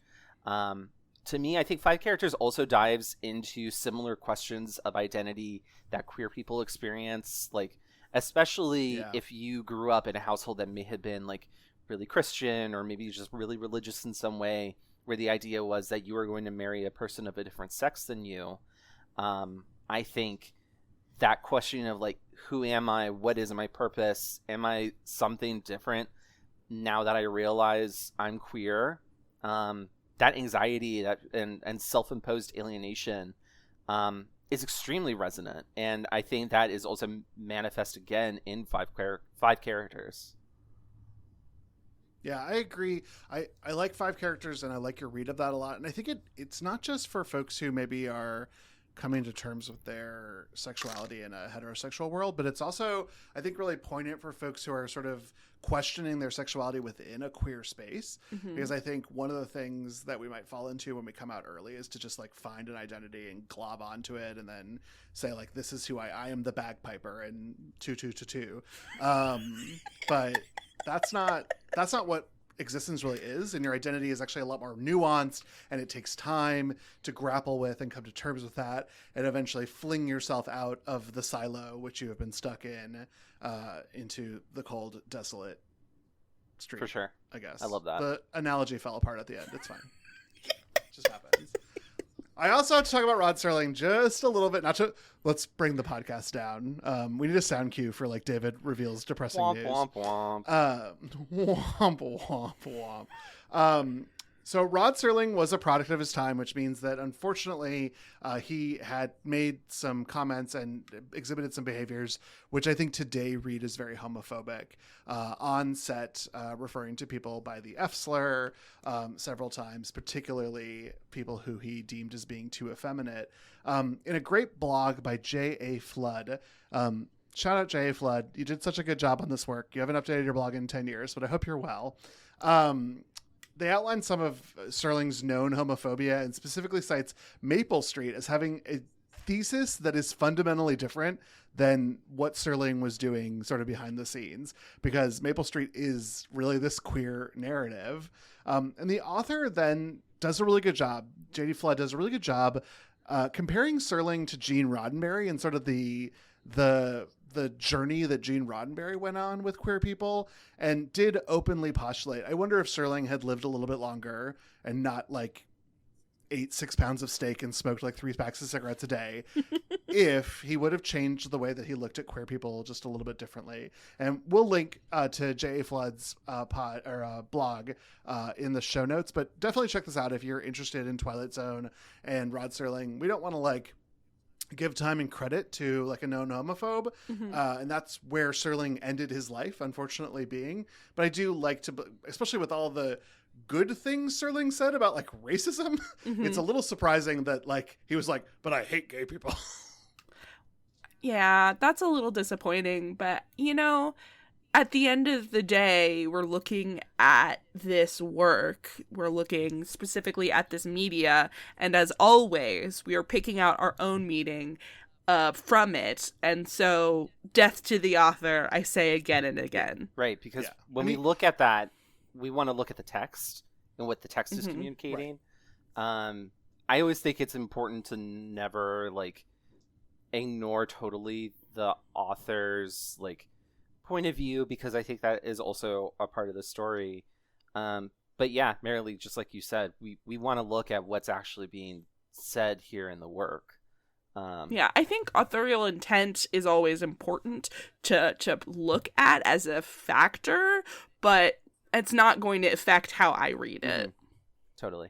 To me, I think 5 Characters also dives into similar questions of identity that queer people experience, like especially if you grew up in a household that may have been like really Christian or maybe just really religious in some way, where the idea was that you were going to marry a person of a different sex than you. I think that question of like, who am I? What is my purpose? Am I something different now that I realize I'm queer? That anxiety and self-imposed alienation is extremely resonant, and I think that is also manifest again in 5 Characters. Yeah, I agree. I like 5 Characters, and I like your read of that a lot. And I think it's not just for folks who maybe are coming to terms with their sexuality in a heterosexual world, but it's also, I think, really poignant for folks who are sort of questioning their sexuality within a queer space. Because I think one of the things that we might fall into when we come out early is to just like find an identity and glob onto it and then say like, this is who I am, the bagpiper and 222. But that's not what existence really is, and your identity is actually a lot more nuanced, and it takes time to grapple with and come to terms with that, and eventually fling yourself out of the silo which you have been stuck in, into the cold, desolate street. For sure. I guess. I love that. The analogy fell apart at the end. It's fine. It just happens. I also have to talk about Rod Serling just a little bit. Let's bring the podcast down. We need a sound cue for like David reveals depressing news. Womp womp. Womp womp womp. So Rod Serling was a product of his time, which means that unfortunately he had made some comments and exhibited some behaviors, which I think today read as very homophobic, on set, referring to people by the F slur several times, particularly people who he deemed as being too effeminate. In a great blog by J.A. Flood, shout out J.A. Flood. You did such a good job on this work. You haven't updated your blog in 10 years, but I hope you're well. They outline some of Serling's known homophobia and specifically cites Maple Street as having a thesis that is fundamentally different than what Serling was doing sort of behind the scenes, because Maple Street is really this queer narrative. And the author then does a really good job. J.D. Flood does a really good job comparing Serling to Gene Roddenberry and sort of the journey that Gene Roddenberry went on with queer people, and did openly postulate, I wonder if Serling had lived a little bit longer and not like ate 6 pounds of steak and smoked like 3 packs of cigarettes a day, if he would have changed the way that he looked at queer people just a little bit differently. And we'll link to J.A. Flood's blog in the show notes, but definitely check this out if you're interested in Twilight Zone and Rod Serling. We don't want to like give time and credit to like a known homophobe. And that's where Serling ended his life, unfortunately being. But I do like to, especially with all the good things Serling said about like racism, it's a little surprising that like he was like, but I hate gay people. Yeah, that's a little disappointing. But, you know, at the end of the day, we're looking at this work. We're looking specifically at this media. And as always, we are picking out our own meaning from it. And so, death to the author, I say again and again. Right, because when we look at that, we want to look at the text and what the text is communicating. Right. I always think it's important to never, like, ignore totally the author's, like, point of view, because I think that is also a part of the story. But yeah, Marilee, just like you said, we want to look at what's actually being said here in the work. Yeah, I think authorial intent is always important to look at as a factor, but it's not going to affect how I read it. Totally.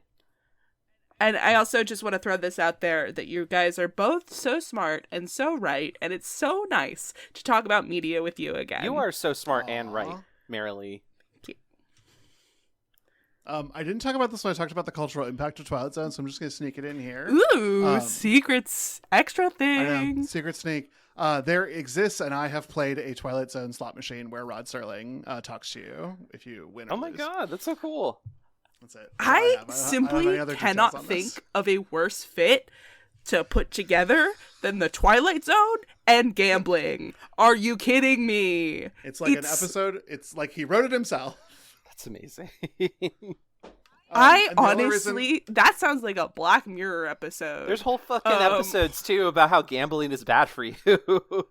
And I also just want to throw this out there that you guys are both so smart and so right, and it's so nice to talk about media with you again. You are so smart and right, Marilee. I didn't talk about this when I talked about the cultural impact of Twilight Zone, so I'm just going to sneak it in here. Ooh, secrets, extra thing. I know, secret sneak. There exists, and I have played a Twilight Zone slot machine where Rod Serling talks to you if you win or Oh my lose. God, that's so cool. That's it. I simply cannot think of a worse fit to put together than the Twilight Zone and gambling. Are you kidding me? It's like an episode. It's like he wrote it himself. That's amazing. I honestly, that sounds like a Black Mirror episode. There's whole fucking episodes too about how gambling is bad for you.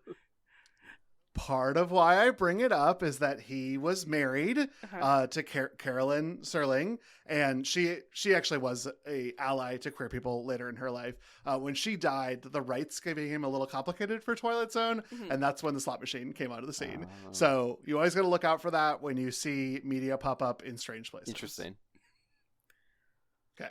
Part of why I bring it up is that he was married to Carolyn Serling, and she actually was a ally to queer people later in her life. When she died, the rights became a little complicated for Twilight Zone, and that's when the slot machine came out of the scene. So you always got to look out for that when you see media pop up in strange places. Interesting. Okay.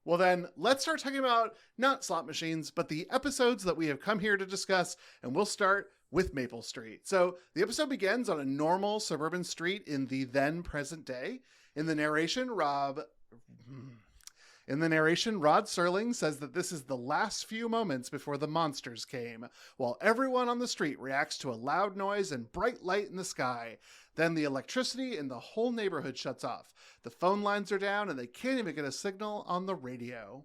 Well then, let's start talking about not slot machines, but the episodes that we have come here to discuss, and we'll start with Maple Street. So the episode begins on a normal suburban street in the then present day. In the narration, Rod Serling says that this is the last few moments before the monsters came, while everyone on the street reacts to a loud noise and bright light in the sky. Then the electricity in the whole neighborhood shuts off. The phone lines are down and they can't even get a signal on the radio.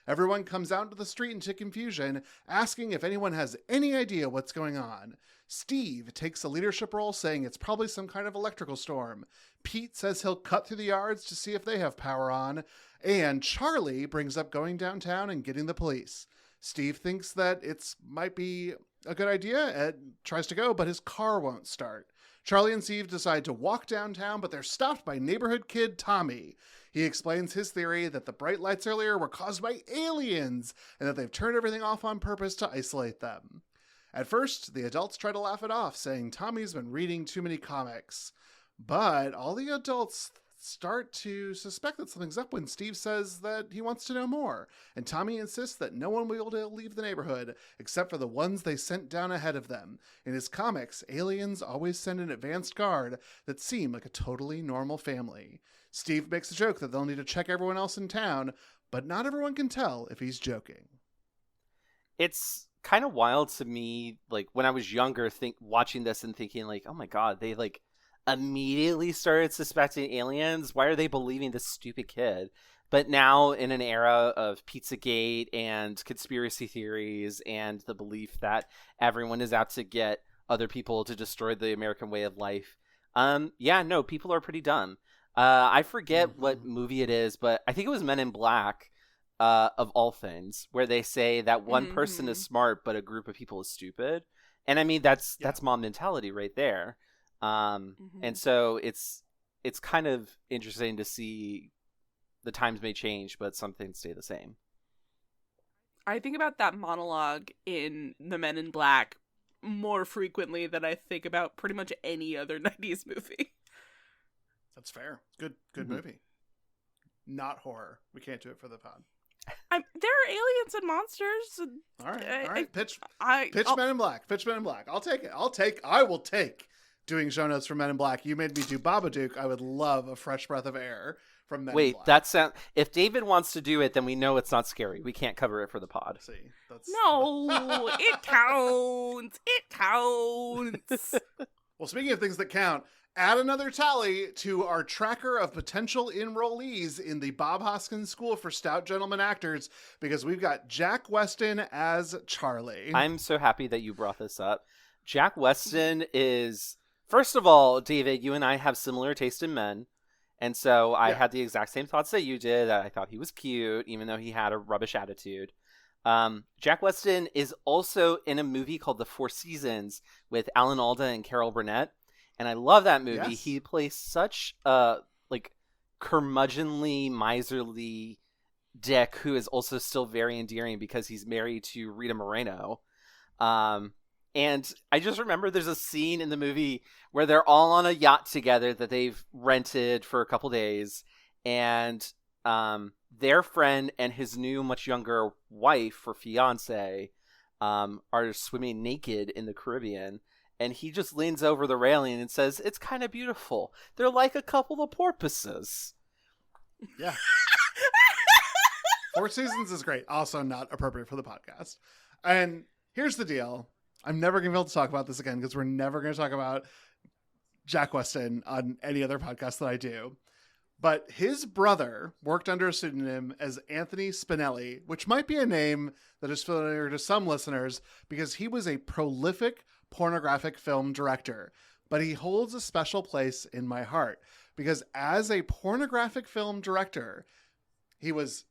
Everyone comes out into the street into confusion, asking if anyone has any idea what's going on. Steve takes a leadership role, saying it's probably some kind of electrical storm. Pete says he'll cut through the yards to see if they have power on. And Charlie brings up going downtown and getting the police. Steve thinks that it might be a good idea and tries to go, but his car won't start. Charlie and Steve decide to walk downtown, but they're stopped by neighborhood kid Tommy. He explains his theory that the bright lights earlier were caused by aliens and that they've turned everything off on purpose to isolate them. At first, the adults try to laugh it off, saying Tommy's been reading too many comics. But all the adults start to suspect that something's up when Steve says that he wants to know more, and Tommy insists that no one will be able to leave the neighborhood except for the ones they sent down ahead of them. In his comics, aliens always send an advanced guard that seem like a totally normal family. Steve makes a joke that they'll need to check everyone else in town, but not everyone can tell if he's joking. It's kind of wild to me, like, when I was younger, watching this and thinking, like, oh my god, they, like, immediately started suspecting aliens. Why are they believing this stupid kid? But now, in an era of Pizzagate and conspiracy theories and the belief that everyone is out to get other people to destroy the American way of life, people are pretty dumb. I forget what movie it is, but I think it was Men in Black, of all things, where they say that one person is smart, but a group of people is stupid. And I mean, that's mom mentality right there. And so it's kind of interesting to see the times may change, but some things stay the same. I think about that monologue in The Men in Black more frequently than I think about pretty much any other 90s movie. That's fair. Good movie. Not horror. We can't do it for the pod. There are aliens and monsters. And all right. Pitch I'll, Men in Black. Pitch Men in Black. I'll take it. I will take doing show notes for Men in Black. You made me do Babadook. I would love a fresh breath of air from Men in Black. Wait, if David wants to do it, then we know it's not scary. We can't cover it for the pod. See, no, it counts. It counts. Well, speaking of things that count, add another tally to our tracker of potential enrollees in the Bob Hoskins School for Stout Gentlemen Actors, because we've got Jack Weston as Charlie. I'm so happy that you brought this up. Jack Weston is, first of all, David, you and I have similar taste in men. And so I had the exact same thoughts that you did. I thought he was cute, even though he had a rubbish attitude. Jack Weston is also in a movie called The Four Seasons with Alan Alda and Carol Burnett. And I love that movie. Yes. He plays such a curmudgeonly, miserly dick who is also still very endearing because he's married to Rita Moreno. And I just remember there's a scene in the movie where they're all on a yacht together that they've rented for a couple days. And their friend and his new, much younger wife or fiance are swimming naked in the Caribbean. And he just leans over the railing and says, "It's kind of beautiful. They're like a couple of porpoises." Yeah. Four Seasons is great. Also not appropriate for the podcast. And here's the deal. I'm never going to be able to talk about this again because we're never going to talk about Jack Weston on any other podcast that I do. But his brother worked under a pseudonym as Anthony Spinelli, which might be a name that is familiar to some listeners because he was a prolific pornographic film director. But he holds a special place in my heart because as a pornographic film director, he was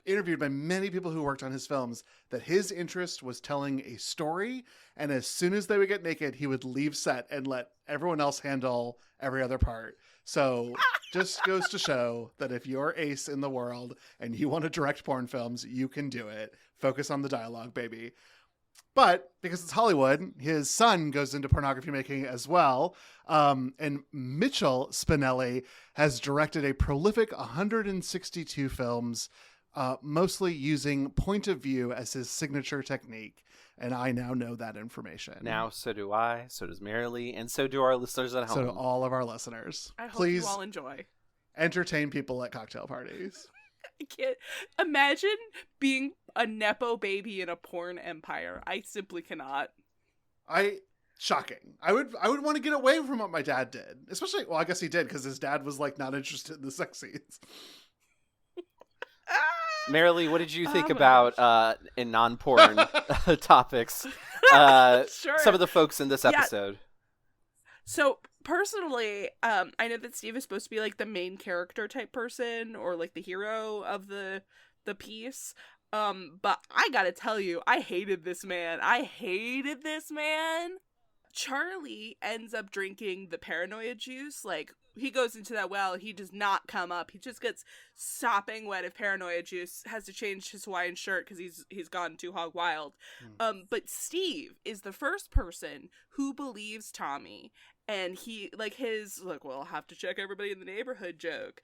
interviewed by many people who worked on his films that his interest was telling a story, and as soon as they would get naked, he would leave set and let everyone else handle every other part. So just goes to show that if you're ace in the world and you want to direct porn films, you can do it. Focus on the dialogue, baby. But because it's Hollywood, his son goes into pornography making as well. And Mitchell Spinelli has directed a prolific 162 films, mostly using point of view as his signature technique. And I now know that information. Now, so do I, so does Marilee, and so do our listeners at home. So do all of our listeners. I hope Please you all enjoy. Entertain people at cocktail parties. I can't imagine being a Nepo baby in a porn empire. I simply cannot. Shocking. I would want to get away from what my dad did. Especially, well, I guess he did because his dad was like not interested in the sex scenes. Marilee, what did you think about in non-porn topics? Sure. Some of the folks in this episode. So personally, I know that Steve is supposed to be like the main character type person or like the hero of the piece. But I gotta tell you, I hated this man. Charlie ends up drinking the paranoia juice. Like, he goes into that well, he does not come up. He just gets sopping wet of paranoia juice, has to change his Hawaiian shirt because he's gone too hog wild. But Steve is the first person who believes Tommy, and he, like, his, like, well, I'll have to check everybody in the neighborhood joke,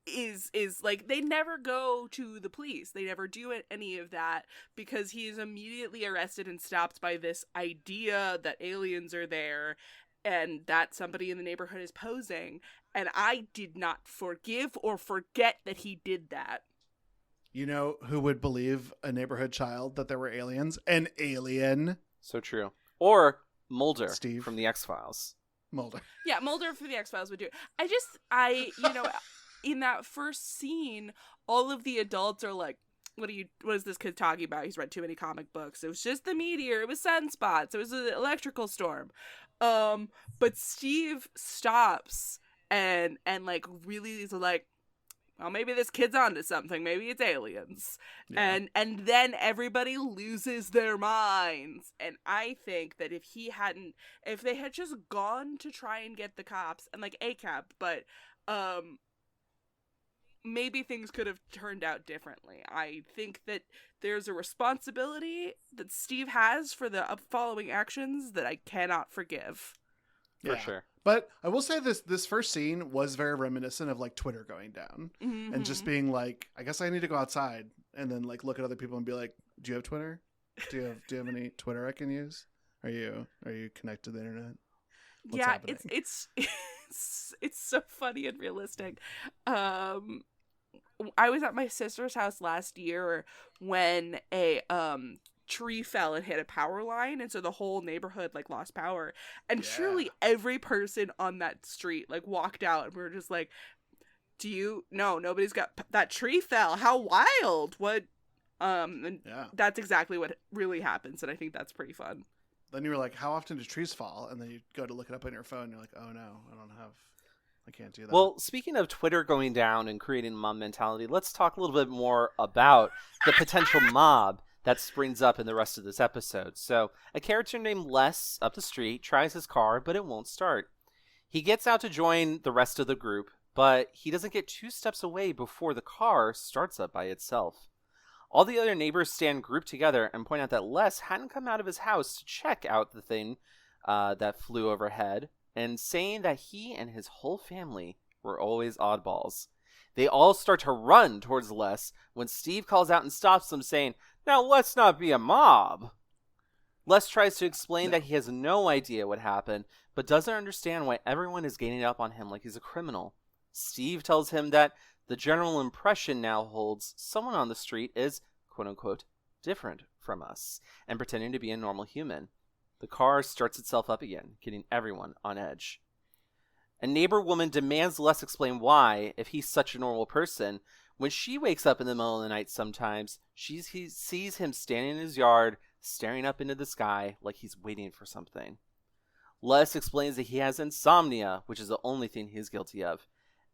is like, they never go to the police. They never do any of that because he is immediately arrested and stopped by this idea that aliens are there and that somebody in the neighborhood is posing. And I did not forgive or forget that he did that. You know who would believe a neighborhood child that there were aliens? An alien. So true. Or Mulder Steve from the X-Files. Mulder. Yeah, Mulder from the X-Files would do it. In that first scene, all of the adults are like, what is this kid talking about? He's read too many comic books. It was just the meteor. It was sunspots. It was an electrical storm. But Steve stops and like really is like, well, maybe this kid's onto something. Maybe it's aliens. Yeah. And then everybody loses their minds. And I think that if they had just gone to try and get the cops, and like ACAB, but maybe things could have turned out differently. I think that there's a responsibility that Steve has for the following actions that I cannot forgive. For sure. But I will say this first scene was very reminiscent of like Twitter going down and just being like, I guess I need to go outside and then like look at other people and be like, do you have Twitter? Do you have any Twitter I can use? Are you connected to the internet? What's happening? It's so funny and realistic. I was at my sister's house last year when a tree fell and hit a power line, and so the whole neighborhood like lost power, and truly every person on that street like walked out, and we were just like, nobody's got that tree fell, how wild, what that's exactly what really happens, and I think that's pretty fun. Then you were like, how often do trees fall? And then you go to look it up on your phone and you're like, oh no, I can't do that. Well, speaking of Twitter going down and creating mob mentality, let's talk a little bit more about the potential mob that springs up in the rest of this episode. So, a character named Les up the street tries his car, but it won't start. He gets out to join the rest of the group, but he doesn't get 2 steps away before the car starts up by itself. All the other neighbors stand grouped together and point out that Les hadn't come out of his house to check out the thing that flew overhead, and saying that he and his whole family were always oddballs. They all start to run towards Les when Steve calls out and stops them, saying, "Now let's not be a mob." Les tries to explain that he has no idea what happened, but doesn't understand why everyone is ganging up on him like he's a criminal. Steve tells him that the general impression now holds someone on the street is, quote-unquote, different from us, and pretending to be a normal human. The car starts itself up again, getting everyone on edge. A neighbor woman demands Les explain why, if he's such a normal person, when she wakes up in the middle of the night sometimes, he sees him standing in his yard, staring up into the sky like he's waiting for something. Les explains that he has insomnia, which is the only thing he's guilty of.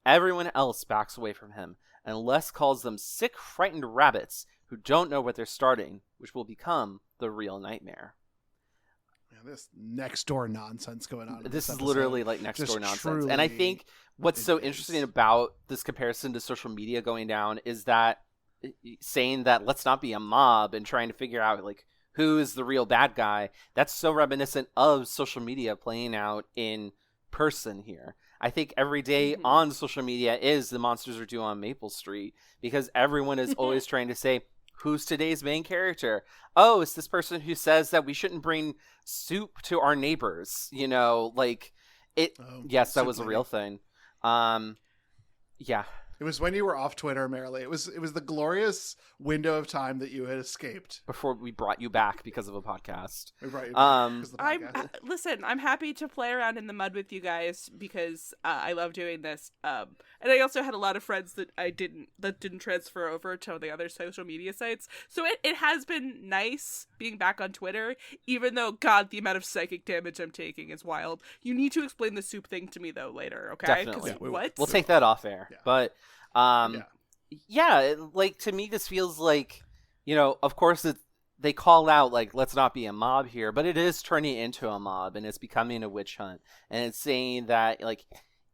Everyone else backs away from him, and Les calls them sick, frightened rabbits who don't know what they're starting, which will become the real nightmare. This NextDoor nonsense going on. This is literally like NextDoor nonsense. And I think what's so interesting about this comparison to social media going down is that saying that let's not be a mob and trying to figure out like who is the real bad guy, that's so reminiscent of social media playing out in person here. I think every day on social media is the Monsters Are Due on Maple Street, because everyone is always trying to say, who's today's main character? Oh, it's this person who says that we shouldn't bring soup to our neighbors. You know, like it. Yes, that was a real thing. Yeah. It was when you were off Twitter, Marilee. It was the glorious window of time that you had escaped before we brought you back because of a podcast. We brought you back because of the podcast. Listen, I'm happy to play around in the mud with you guys because I love doing this. And I also had a lot of friends that didn't transfer over to the other social media sites. So it has been nice being back on Twitter, even though, God, the amount of psychic damage I'm taking is wild. You need to explain the soup thing to me though later, okay? Definitely. What? We'll take that off air. Yeah. But yeah, like to me this feels like, you know, of course they call out, like, let's not be a mob here, but it is turning into a mob, and it's becoming a witch hunt. And it's saying that, like,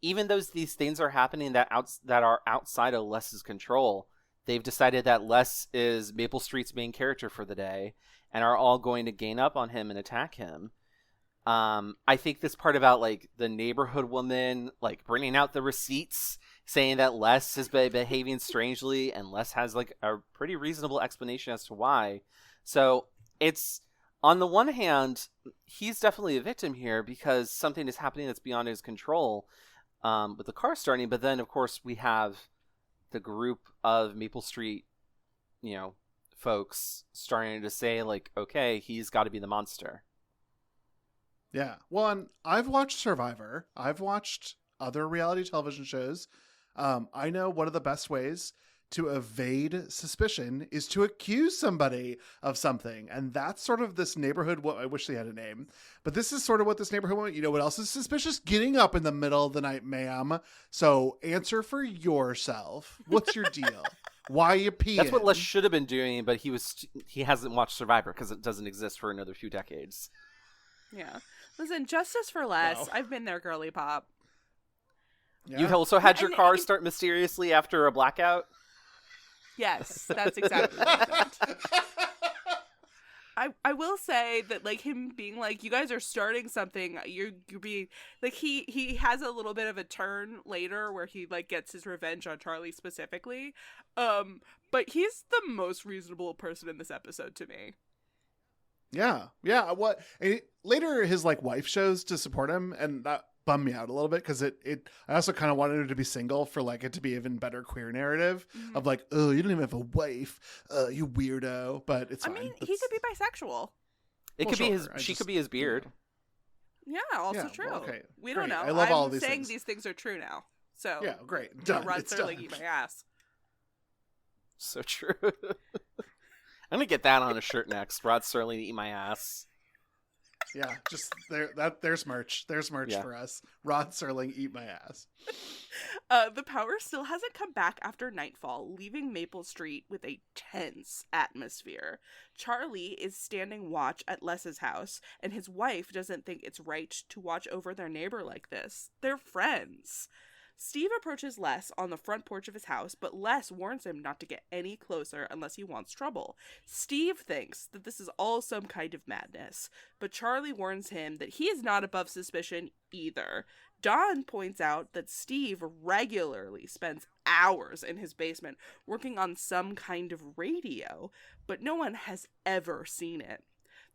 even though these things are happening that are outside of Les's control, they've decided that Les is Maple Street's main character for the day, and are all going to gain up on him and attack him. I think this part about, like, the neighborhood woman, like, bringing out the receipts, saying that Les is behaving strangely, and Les has, like, a pretty reasonable explanation as to why. So it's, on the one hand, he's definitely a victim here because something is happening that's beyond his control, with the car starting. But then, of course, we have the group of Maple Street, folks starting to say, like, okay, he's got to be the monster. Yeah. Well, and I've watched Survivor. I've watched other reality television shows. I know one of the best ways to evade suspicion is to accuse somebody of something. And that's sort of this neighborhood. I wish they had a name, but this is sort of what this neighborhood, you know what else is suspicious? Getting up in the middle of the night, ma'am. So answer for yourself. What's your deal? Why are you peeing? That's what Les should have been doing, but he hasn't watched Survivor because it doesn't exist for another few decades. Yeah. Listen, justice for Les. Wow. I've been there, girly pop. Yeah. You also had your car start mysteriously after a blackout? Yes, that's exactly what happened. I will say that, like, him being like, you guys are starting something, you're being like, he has a little bit of a turn later where he, like, gets his revenge on Charlie specifically, but he's the most reasonable person in this episode to me. Yeah. Later his, like, wife shows to support him, and that bummed me out a little bit because I also kind of wanted her to be single for, like, it to be even better queer narrative of, like, oh, you don't even have a wife, you weirdo. But it's fine. I mean, he could be bisexual. She could be his beard. Yeah, also true. Well, okay, we don't know. I love all these saying things. These things are true now. So yeah, great. Done. Rod Serling, eat my ass. So true. I'm gonna get that on a shirt next. Rod Serling, eat my ass. Yeah, just there's merch. There's merch for us. Rod Serling, eat my ass. The power still hasn't come back after nightfall, leaving Maple Street with a tense atmosphere. Charlie is standing watch at Les's house, and his wife doesn't think it's right to watch over their neighbor like this. They're friends. Steve approaches Les on the front porch of his house, but Les warns him not to get any closer unless he wants trouble. Steve thinks that this is all some kind of madness, but Charlie warns him that he is not above suspicion either. Dawn points out that Steve regularly spends hours in his basement working on some kind of radio, but no one has ever seen it.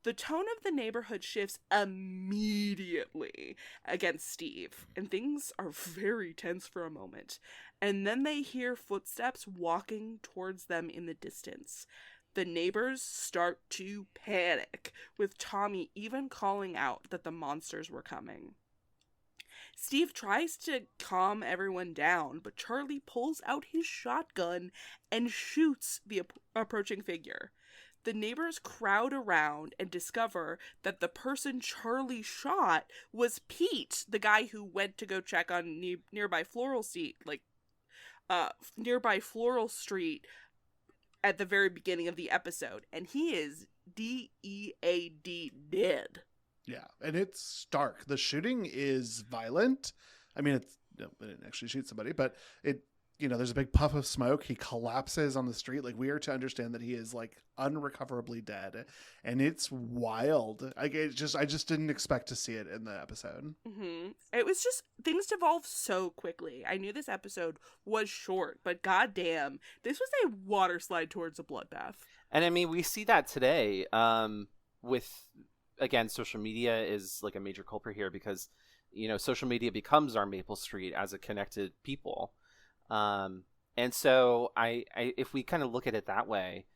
The tone of the neighborhood shifts immediately against Steve, and things are very tense for a moment. And then they hear footsteps walking towards them in the distance. The neighbors start to panic, with Tommy even calling out that the monsters were coming. Steve tries to calm everyone down, but Charlie pulls out his shotgun and shoots the approaching figure. The neighbors crowd around and discover that the person Charlie shot was Pete, the guy who went to go check on nearby Floral Street, nearby Floral Street at the very beginning of the episode, and he is D-E-A-D dead. Yeah, and it's stark. The shooting is violent. I mean, it didn't actually shoot somebody, but there's a big puff of smoke. He collapses on the street. Like, we are to understand that he is, like, unrecoverably dead, and it's wild. I just didn't expect to see it in the episode. Mm-hmm. It was just, things devolved so quickly. I knew this episode was short, but goddamn, this was a water slide towards a bloodbath. And I mean, we see that today. With, again, social media is like a major culprit here because, social media becomes our Maple Street as a connected people. And so I if we kind of look at it that way,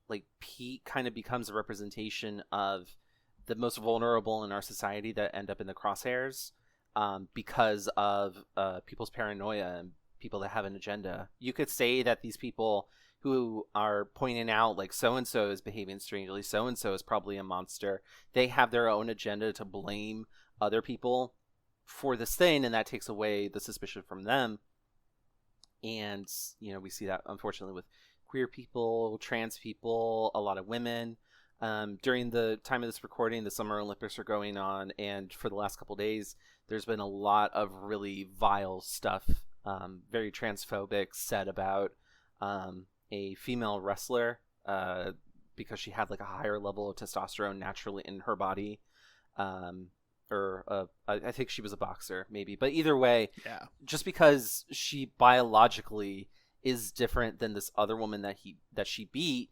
like, Pete kind of becomes a representation of the most vulnerable in our society that end up in the crosshairs, because of people's paranoia and people that have an agenda. You could say that these people who are pointing out, like, so-and-so is behaving strangely, so-and-so is probably a monster, they have their own agenda to blame other people for this thing, and that takes away the suspicion from them. And we see that, unfortunately, with queer people, trans people, a lot of women. During the time of this recording, the Summer Olympics are going on, and for the last couple days, there's been a lot of really vile stuff, very transphobic, said about a female wrestler because she had like a higher level of testosterone naturally in her body. I think she was a boxer, maybe. But either way, just because she biologically is different than this other woman that she beat,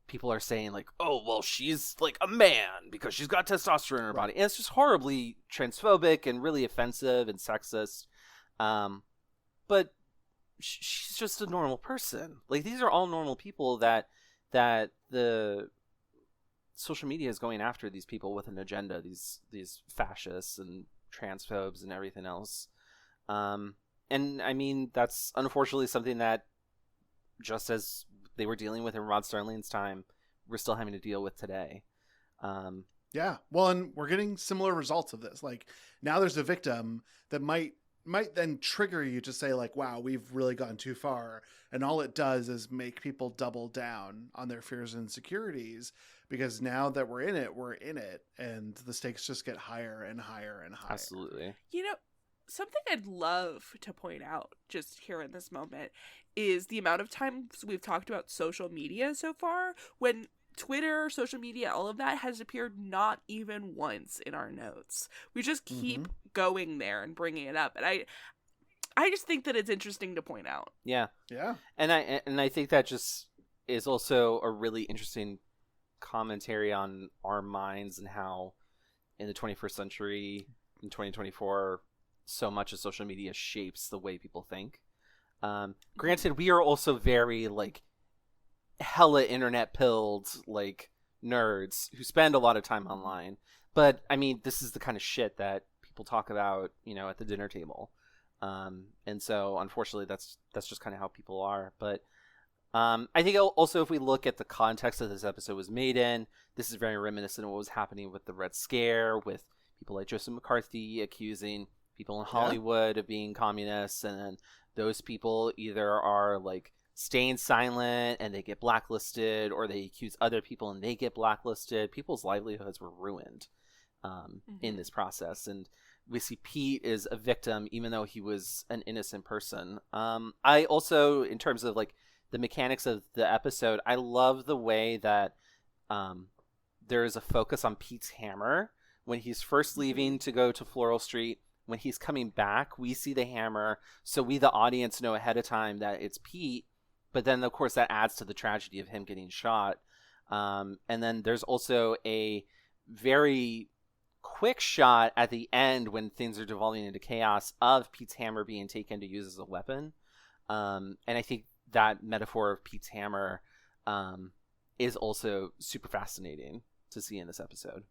people are saying like, oh, well, she's like a man because she's got testosterone in her body. And it's just horribly transphobic and really offensive and sexist. But she's just a normal person. Like, these are all normal people that the social media is going after these people with an agenda, these fascists and transphobes and everything else. And I mean, that's unfortunately something that, just as they were dealing with in Rod Serling's time, we're still having to deal with today. Yeah. Well, and we're getting similar results of this. Like, now there's a victim that might then trigger you to say like, wow, we've really gone too far. And all it does is make people double down on their fears and insecurities, because now that we're in it, and the stakes just get higher and higher and higher. Absolutely. You know, something I'd love to point out just here in this moment is the amount of times we've talked about social media so far, when Twitter, social media, all of that has appeared not even once in our notes. We just keep going there and bringing it up. And I just think that it's interesting to point out. Yeah. Yeah. And I think that just is also a really interesting commentary on our minds and how in the 21st century, in 2024, so much of social media shapes the way people think. Granted, we are also very like hella internet pilled like nerds who spend a lot of time online. But I mean, this is the kind of shit that people talk about, you know, at the dinner table. And so unfortunately that's just kind of how people are. But I think also if we look at the context that this episode was made in, this is very reminiscent of what was happening with the Red Scare, with people like Joseph McCarthy accusing people in Hollywood of being communists, and then those people either are like staying silent and they get blacklisted, or they accuse other people and they get blacklisted. People's livelihoods were ruined in this process, and we see Pete is a victim even though he was an innocent person. I also, in terms of like the mechanics of the episode, I love the way that there is a focus on Pete's hammer when he's first leaving to go to Floral Street. When he's coming back, we see the hammer, so we, the audience, know ahead of time that it's Pete. But then, of course, that adds to the tragedy of him getting shot. And then there's also a very quick shot at the end when things are devolving into chaos of Pete's hammer being taken to use as a weapon. And I think that metaphor of Pete's hammer is also super fascinating to see in this episode.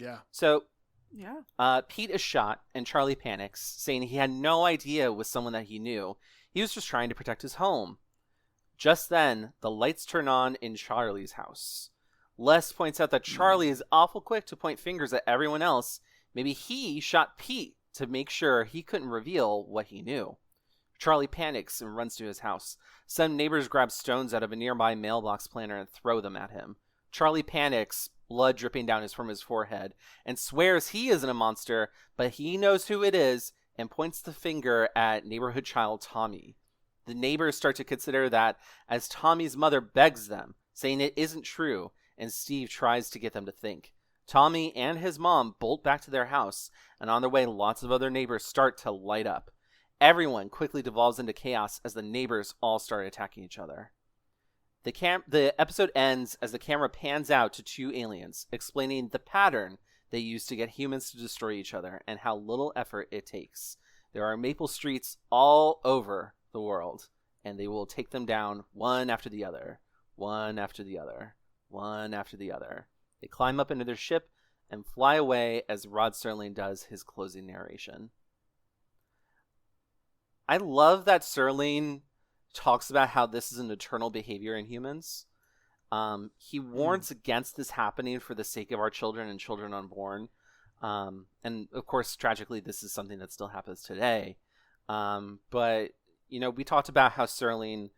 Yeah. So, Pete is shot, and Charlie panics, saying he had no idea it was someone that he knew. He was just trying to protect his home. Just then, the lights turn on in Charlie's house. Les points out that Charlie is awful quick to point fingers at everyone else. Maybe he shot Pete to make sure he couldn't reveal what he knew. Charlie panics and runs to his house. Some neighbors grab stones out of a nearby mailbox planter and throw them at him. Charlie panics, blood dripping down from his forehead, and swears he isn't a monster, but he knows who it is, and points the finger at neighborhood child Tommy. The neighbors start to consider that as Tommy's mother begs them, saying it isn't true, and Steve tries to get them to think. Tommy and his mom bolt back to their house, and on their way, lots of other neighbors start to light up. Everyone quickly devolves into chaos as the neighbors all start attacking each other. The episode ends as the camera pans out to two aliens, explaining the pattern they use to get humans to destroy each other and how little effort it takes. There are maple streets all over the world, and they will take them down one after the other, one after the other, one after the other. They climb up into their ship and fly away as Rod Serling does his closing narration. I love that Serling talks about how this is an eternal behavior in humans. He warns against this happening for the sake of our children and children unborn. And of course, tragically, this is something that still happens today. But we talked about how Serling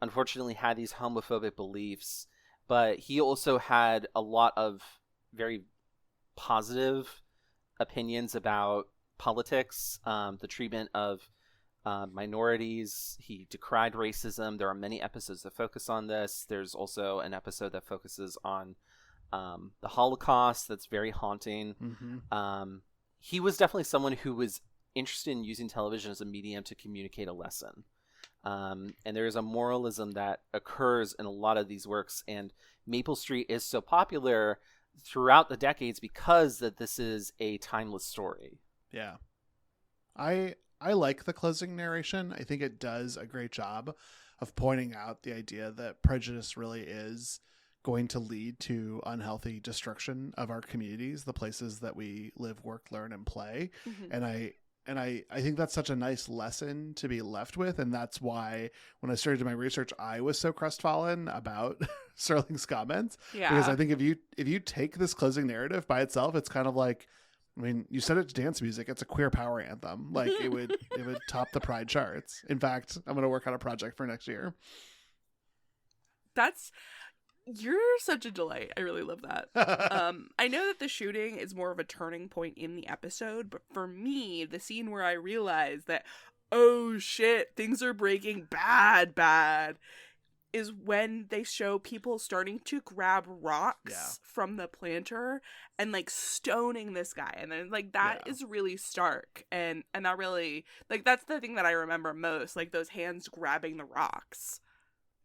unfortunately had these homophobic beliefs, but he also had a lot of very positive opinions about politics, the treatment of minorities. He decried racism. There are many episodes that focus on this. There's also an episode that focuses on the Holocaust that's very haunting. Mm-hmm. He was definitely someone who was interested in using television as a medium to communicate a lesson. And there is a moralism that occurs in a lot of these works, and Maple Street is so popular throughout the decades because that this is a timeless story. Yeah. I like the closing narration. I think it does a great job of pointing out the idea that prejudice really is going to lead to unhealthy destruction of our communities, the places that we live, work, learn, and play. Mm-hmm. And I think that's such a nice lesson to be left with. And that's why when I started my research, I was so crestfallen about Serling's comments. Yeah. Because I think if you take this closing narrative by itself, it's kind of like, I mean, you said it's dance music. It's a queer power anthem. Like it would top the Pride charts. In fact, I'm going to work on a project for next year. You're such a delight. I really love that. I know that the shooting is more of a turning point in the episode, but for me, the scene where I realized that, oh shit, things are breaking bad, is when they show people starting to grab rocks from the planter and like stoning this guy. And then like that is really stark. And that really, like, that's the thing that I remember most, like those hands grabbing the rocks.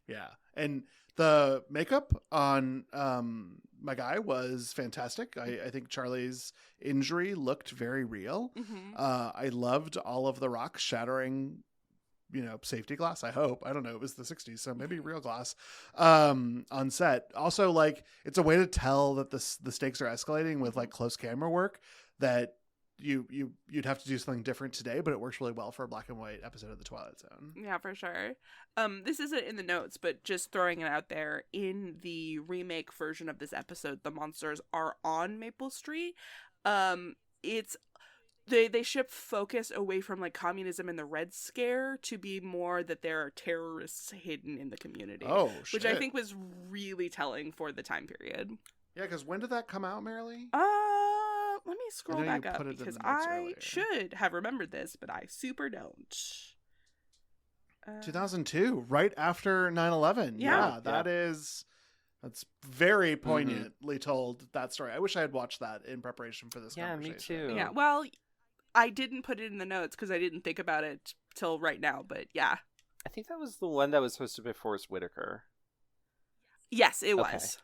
Yeah. And the makeup on my guy was fantastic. I think Charlie's injury looked very real. Mm-hmm. I loved all of the rocks shattering, safety glass. I hope. I don't know. It was the 60s, so maybe real glass on set. Also, like, it's a way to tell that the stakes are escalating with like close camera work that you'd have to do something different today, but it works really well for a black and white episode of the Twilight Zone. Yeah, for sure. This isn't in the notes, but just throwing it out there, in the remake version of this episode, the monsters are on Maple Street. It's they shift focus away from like communism and the Red Scare to be more that there are terrorists hidden in the community. Oh, shit. Which I think was really telling for the time period. Yeah, because when did that come out, Marilee? Let me scroll back up because I should have remembered this, but I super don't. 2002, right after 9/11. Yeah, that's very poignantly told, that story. I wish I had watched that in preparation for this conversation. Me too. Yeah, well, I didn't put it in the notes because I didn't think about it till right now, but yeah. I think that was the one that was hosted by Forrest Whitaker. Yes, it was.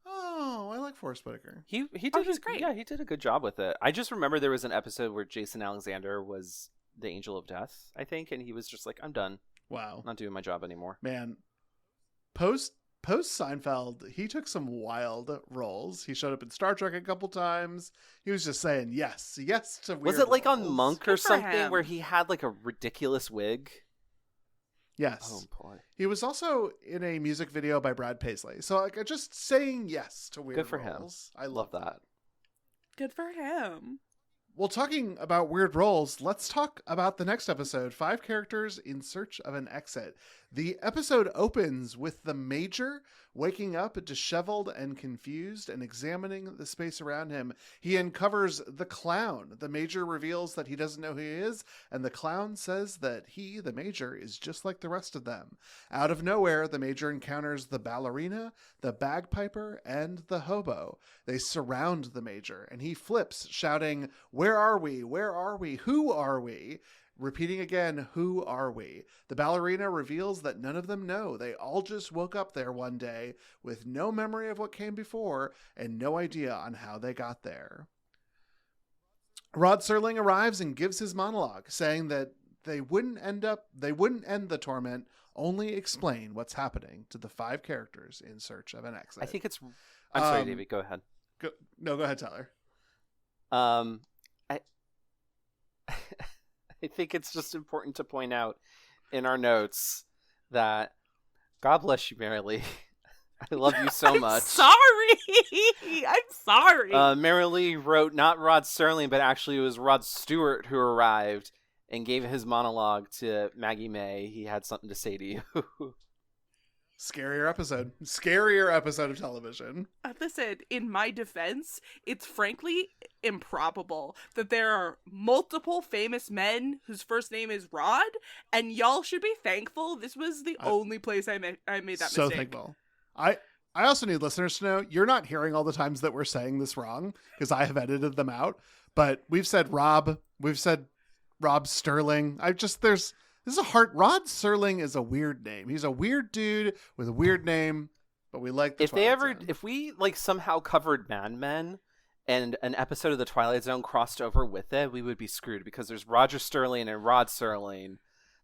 Oh, I like Forrest Whitaker. He did he's great. Yeah, he did a good job with it. I just remember there was an episode where Jason Alexander was the Angel of Death, I think, and he was just like, I'm done. Wow. Not doing my job anymore. Man, post Seinfeld, he took some wild roles. He showed up in Star Trek a couple times. He was just saying yes to weird Was it like roles. on Monk or something where he had like a ridiculous wig? Yes. Oh boy. He was also in a music video by Brad Paisley. So like just saying yes to weird roles. Good for him. I love that. Good for him. Well, talking about weird roles, let's talk about the next episode, 5 Characters in Search of an Exit. The episode opens with the Major waking up disheveled and confused and examining the space around him. He uncovers the Clown. The Major reveals that he doesn't know who he is, and the Clown says that he, the Major, is just like the rest of them. Out of nowhere, the Major encounters the ballerina, the bagpiper, and the hobo. They surround the Major, and he flips, shouting, "Where are we? Where are we? Who are we?" Repeating again, "Who are we?" The ballerina reveals that none of them know. They all just woke up there one day with no memory of what came before and no idea on how they got there. Rod Serling arrives and gives his monologue, saying that they wouldn't end the torment, only explain what's happening to the 5 characters in search of an exit. I think it's... I'm sorry, David, go ahead. Go ahead, Tyler. I think it's just important to point out in our notes that God bless you, Marilee. I love you so much. I'm sorry. Marilee wrote not Rod Serling, but actually it was Rod Stewart who arrived and gave his monologue to Maggie May, he had something to say to you. Scarier episode of television. Listen, in my defense, it's frankly improbable that there are multiple famous men whose first name is Rod, and y'all should be thankful this was the only place I made that mistake. So thankful. I also need listeners to know you're not hearing all the times that we're saying this wrong, because I have edited them out. But we've said Rob. We've said Rod Serling. This is a heart. Rod Serling is a weird name. He's a weird dude with a weird name, but we like the Twilight Zone. If we like somehow covered Mad Men and an episode of the Twilight Zone crossed over with it, we would be screwed because there's Roger Sterling and Rod Serling.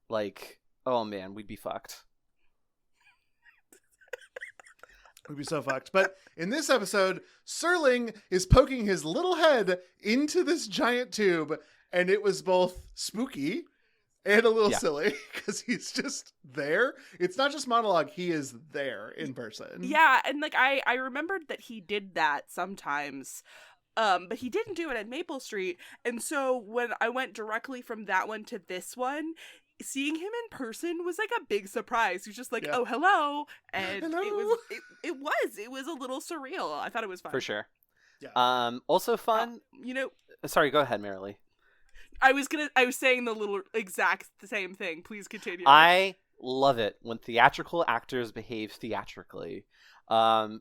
Like, oh man, we'd be fucked. We'd be so fucked. But in this episode, Serling is poking his little head into this giant tube, and it was both spooky and a little silly because he's just there. It's not just monologue. He is there in person. Yeah. And like, I remembered that he did that sometimes, but he didn't do it at Maple Street. And so when I went directly from that one to this one, seeing him in person was like a big surprise. He was just like, oh, hello. And hello. It was a little surreal. I thought it was fun. For sure. Yeah. Also fun. Sorry, go ahead, Marilee. I was saying the exact same thing. Please continue. I love it when theatrical actors behave theatrically. I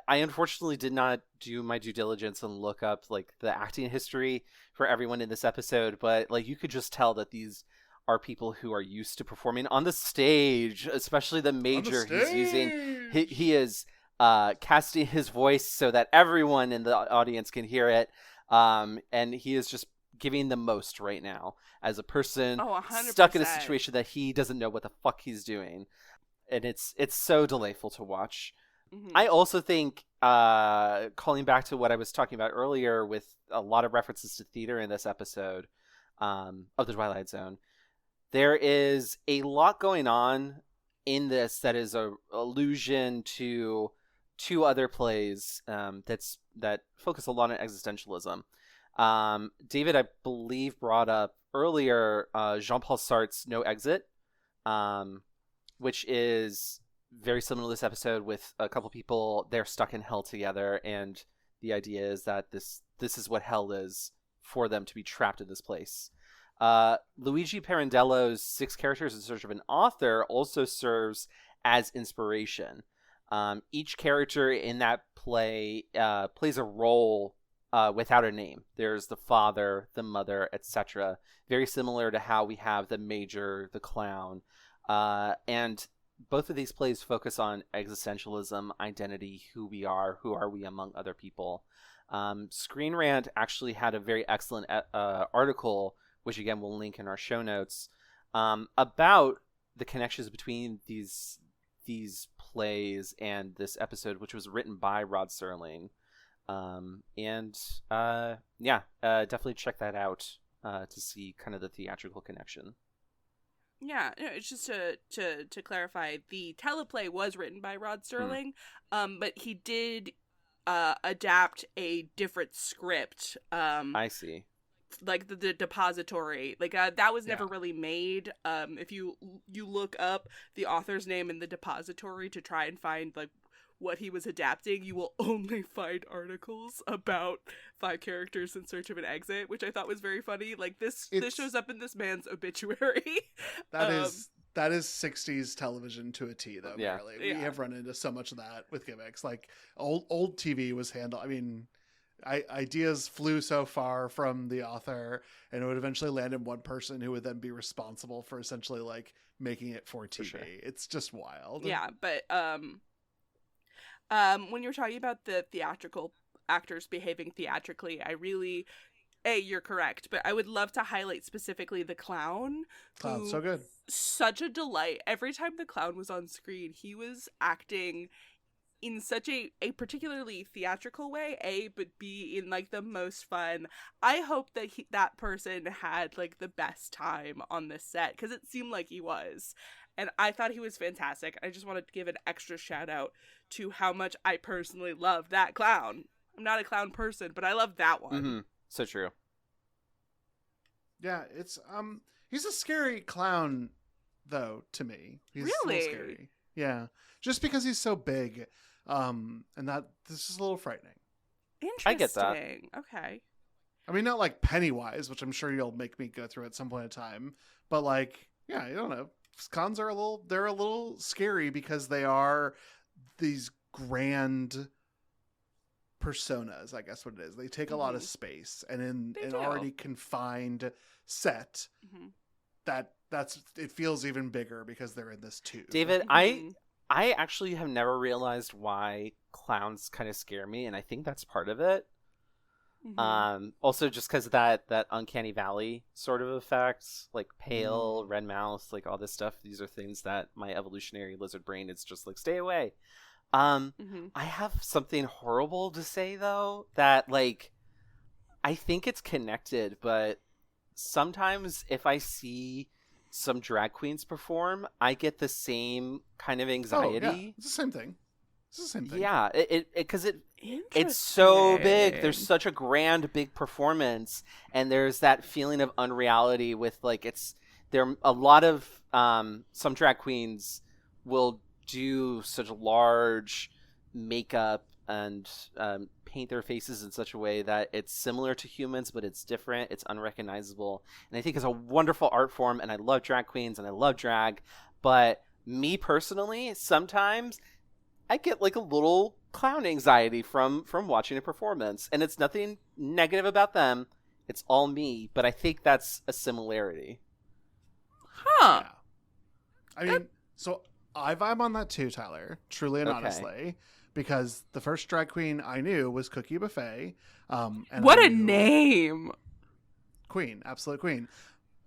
unfortunately did not do my due diligence and look up like the acting history for everyone in this episode, but like you could just tell that these are people who are used to performing on the stage, especially the major he's using. He is casting his voice so that everyone in the audience can hear it. And he is just giving the most right now as a person stuck in a situation that he doesn't know what the fuck he's doing. And it's so delightful to watch. Mm-hmm. I also think, calling back to what I was talking about earlier with a lot of references to theater in this episode of The Twilight Zone, there is a lot going on in this that is a allusion to two other plays that focus a lot on existentialism. David, I believe, brought up earlier Jean-Paul Sartre's No Exit, which is very similar to this episode with a couple people. They're stuck in hell together, and the idea is that this is what hell is for them, to be trapped in this place. Luigi Pirandello's 6 Characters in Search of an Author also serves as inspiration. Each character in that play plays a role without a name. There's the father, the mother, etc. Very similar to how we have the major, the clown. And both of these plays focus on existentialism, identity, who are we among other people. Screen Rant actually had a very excellent article, which again we'll link in our show notes, about the connections between these plays and this episode, which was written by Rod Serling. Definitely check that out to see kind of the theatrical connection. Yeah, it's just to clarify, the teleplay was written by Rod Serling, but he did adapt a different script. I see. Like the depository, like that was never really made. If you look up the author's name in the depository to try and find like what he was adapting, you will only find articles about 5 Characters in Search of an Exit, which I thought was very funny. Like this shows up in this man's obituary. That is 60s television to a T, though. Yeah. We have run into so much of that with gimmicks. Like old TV was handled. I mean, ideas flew so far from the author, and it would eventually land in one person who would then be responsible for essentially like making it for TV. For sure. It's just wild. Yeah, but when you're talking about the theatrical actors behaving theatrically, I really, you're correct, but I would love to highlight specifically the clown. Clown's so good. Such a delight. Every time the clown was on screen, he was acting in such a particularly theatrical way, but B, in like the most fun. I hope that that person had like the best time on this set, because it seemed like he was. And I thought he was fantastic. I just wanted to give an extra shout out to how much I personally love that clown. I'm not a clown person, but I love that one. Mm-hmm. So true. Yeah, it's he's a scary clown though to me. He's really a little scary. Yeah. Just because he's so big. And that this is a little frightening. Interesting. I get that. Okay. I mean, not like Pennywise, which I'm sure you'll make me go through at some point in time, but like, yeah, I don't know. Cons are they're a little scary because they are these grand personas, I guess what it is. They take a lot of space, and in an already confined set, it feels even bigger because they're in this tube. David, I actually have never realized why clowns kind of scare me, and I think that's part of it. Also just because of that uncanny valley sort of effect, like pale, red mouth, like all this stuff. These are things that my evolutionary lizard brain is just like, stay away. I have something horrible to say though, that like I think it's connected, but sometimes if I see some drag queens perform, I get the same kind of anxiety. Oh, yeah. It's the same thing. Yeah, because it's so big. There's such a grand, big performance, and there's that feeling of unreality with like there. A lot of some drag queens will do such large makeup and paint their faces in such a way that it's similar to humans, but it's different. It's unrecognizable, and I think it's a wonderful art form. And I love drag queens and I love drag, but me personally, sometimes I get like a little clown anxiety from watching a performance, and it's nothing negative about them. It's all me, but I think that's a similarity. Huh. Yeah. I mean, so I vibe on that too, Tyler, truly and honestly, because the first drag queen I knew was Cookie Buffet. And what a name. Queen, absolute queen.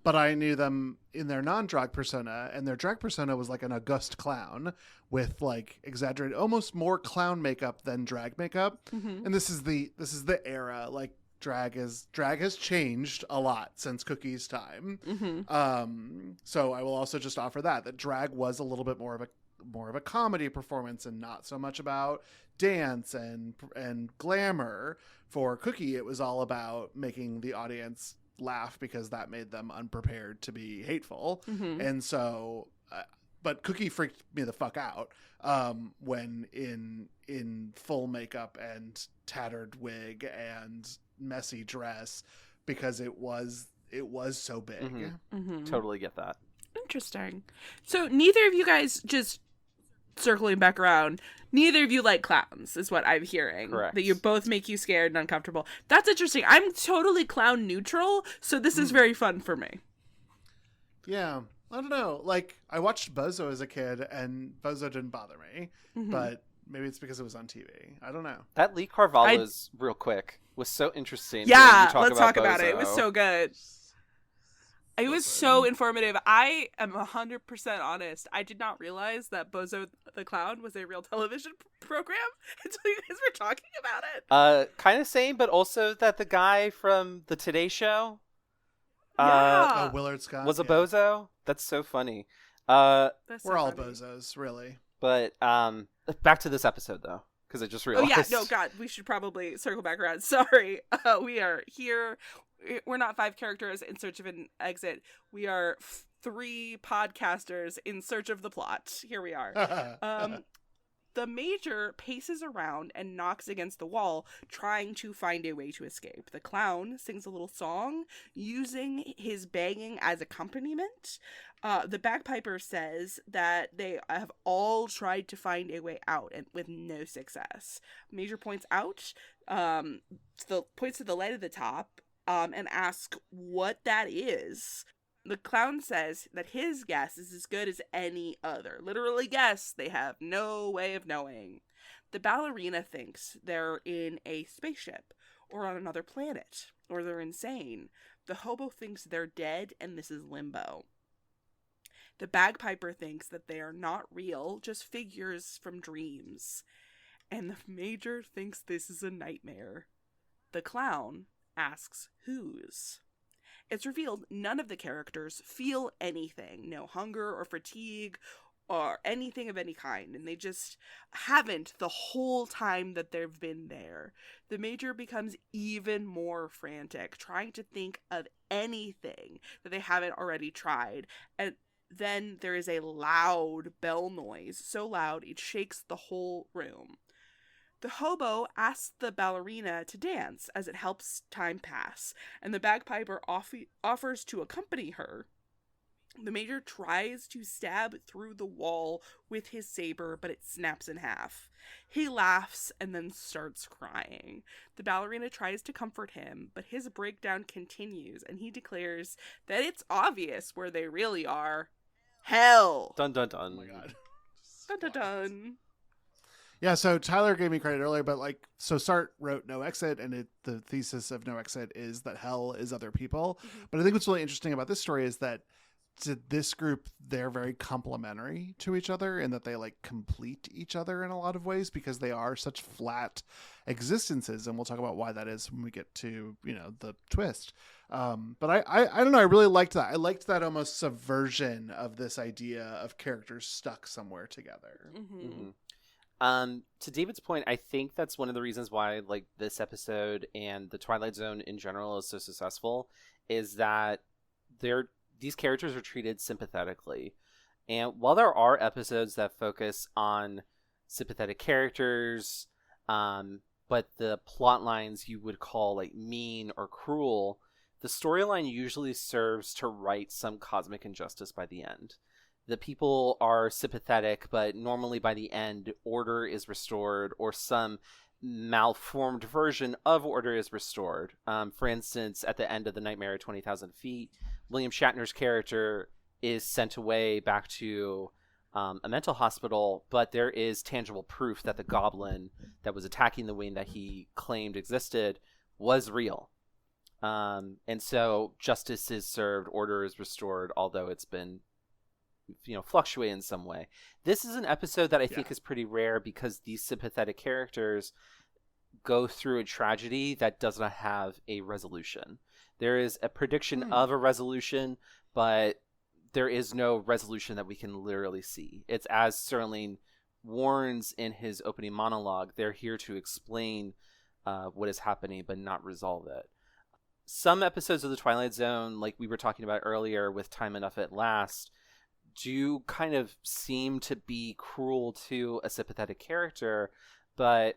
But I knew them in their non-drag persona, and their drag persona was like an august clown with like exaggerated, almost more clown makeup than drag makeup. And this is the era. Like drag has changed a lot since Cookie's time. So I will also just offer that drag was a little bit more of a comedy performance and not so much about dance and glamour. For Cookie, it was all about making the audience laugh because that made them unprepared to be hateful. And so but Cookie freaked me the fuck out when in full makeup and tattered wig and messy dress, because it was so big. Totally get that. Interesting. So neither of you guys, just circling back around, neither of you like clowns, is what I'm hearing. Correct. That you both make you scared and uncomfortable. That's interesting. I'm totally clown neutral, so this is very fun for me. Yeah. I don't know. Like, I watched Bozo as a kid, and Bozo didn't bother me. But maybe it's because it was on TV. I don't know. That Lee Carvalho's real quick was so interesting. Yeah, let's talk about it. It was so good. It was so informative. I am 100% honest. I did not realize that Bozo the Clown was a real television program until you guys were talking about it. Kind of same, but also that the guy from the Today Show, Willard Scott, was a bozo. That's so funny. We're all bozos, really. But back to this episode though, because I just realized. Oh yeah, no, God, we should probably circle back around. Sorry, we are here. We're not 5 characters in search of an exit. We are 3 podcasters in search of the plot. Here we are. The Major paces around and knocks against the wall, trying to find a way to escape. The Clown sings a little song, using his banging as accompaniment. The Bagpiper says that they have all tried to find a way out, and with no success. Major points out, points to the light at the top, and asks what that is. The Clown says that his guess is as good as any other. Literally guess. They have no way of knowing. The ballerina thinks they're in a spaceship or on another planet, or they're insane. The hobo thinks they're dead and this is limbo. The bagpiper thinks that they are not real, just figures from dreams. And the Major thinks this is a nightmare. The Clown asks whose. It's revealed none of the characters feel anything. No hunger or fatigue or anything of any kind, and they just haven't the whole time that they've been there. The Major becomes even more frantic, trying to think of anything that they haven't already tried, and then there is a loud bell noise, so loud it shakes the whole room. The hobo asks the ballerina to dance as it helps time pass, and the bagpiper offers to accompany her. The Major tries to stab through the wall with his saber, but it snaps in half. He laughs and then starts crying. The ballerina tries to comfort him, but his breakdown continues, and he declares that it's obvious where they really are. Hell! Dun dun dun. Oh my god. Dun dun dun. Yeah, so Tyler gave me credit earlier, but so Sart wrote No Exit, and the thesis of No Exit is that hell is other people. Mm-hmm. But I think what's really interesting about this story is that to this group, they're very complementary to each other in that they complete each other in a lot of ways because they are such flat existences. And we'll talk about why that is when we get to, the twist. But I don't know. I really liked that. I liked that almost subversion of this idea of characters stuck somewhere together. Mm-hmm. Mm-hmm. To David's point, I think that's one of the reasons why this episode and the Twilight Zone in general is so successful is that these characters are treated sympathetically. And while there are episodes that focus on sympathetic characters, but the plot lines you would call mean or cruel, the storyline usually serves to right some cosmic injustice by the end. The people are sympathetic, but normally by the end, order is restored or some malformed version of order is restored. For instance, at the end of The Nightmare at 20,000 Feet, William Shatner's character is sent away back to a mental hospital, but there is tangible proof that the goblin that was attacking the wing that he claimed existed was real. And so justice is served, order is restored, although it's been fluctuate in some way. This is an episode that I think is pretty rare because these sympathetic characters go through a tragedy that does not have a resolution. There is a prediction of a resolution, but there is no resolution that we can literally see. It's as Serling warns in his opening monologue, they're here to explain what is happening, but not resolve it. Some episodes of The Twilight Zone, like we were talking about earlier with Time Enough at Last, do kind of seem to be cruel to a sympathetic character, but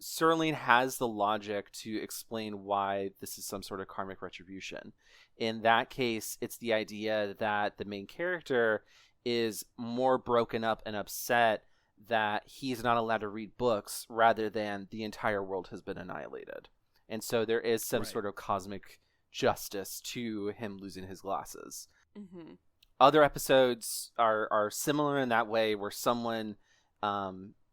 Serling has the logic to explain why this is some sort of karmic retribution. In that case, it's the idea that the main character is more broken up and upset that he's not allowed to read books rather than the entire world has been annihilated. And so there is some sort of cosmic justice to him losing his glasses. Mm-hmm. Other episodes are similar in that way, where someone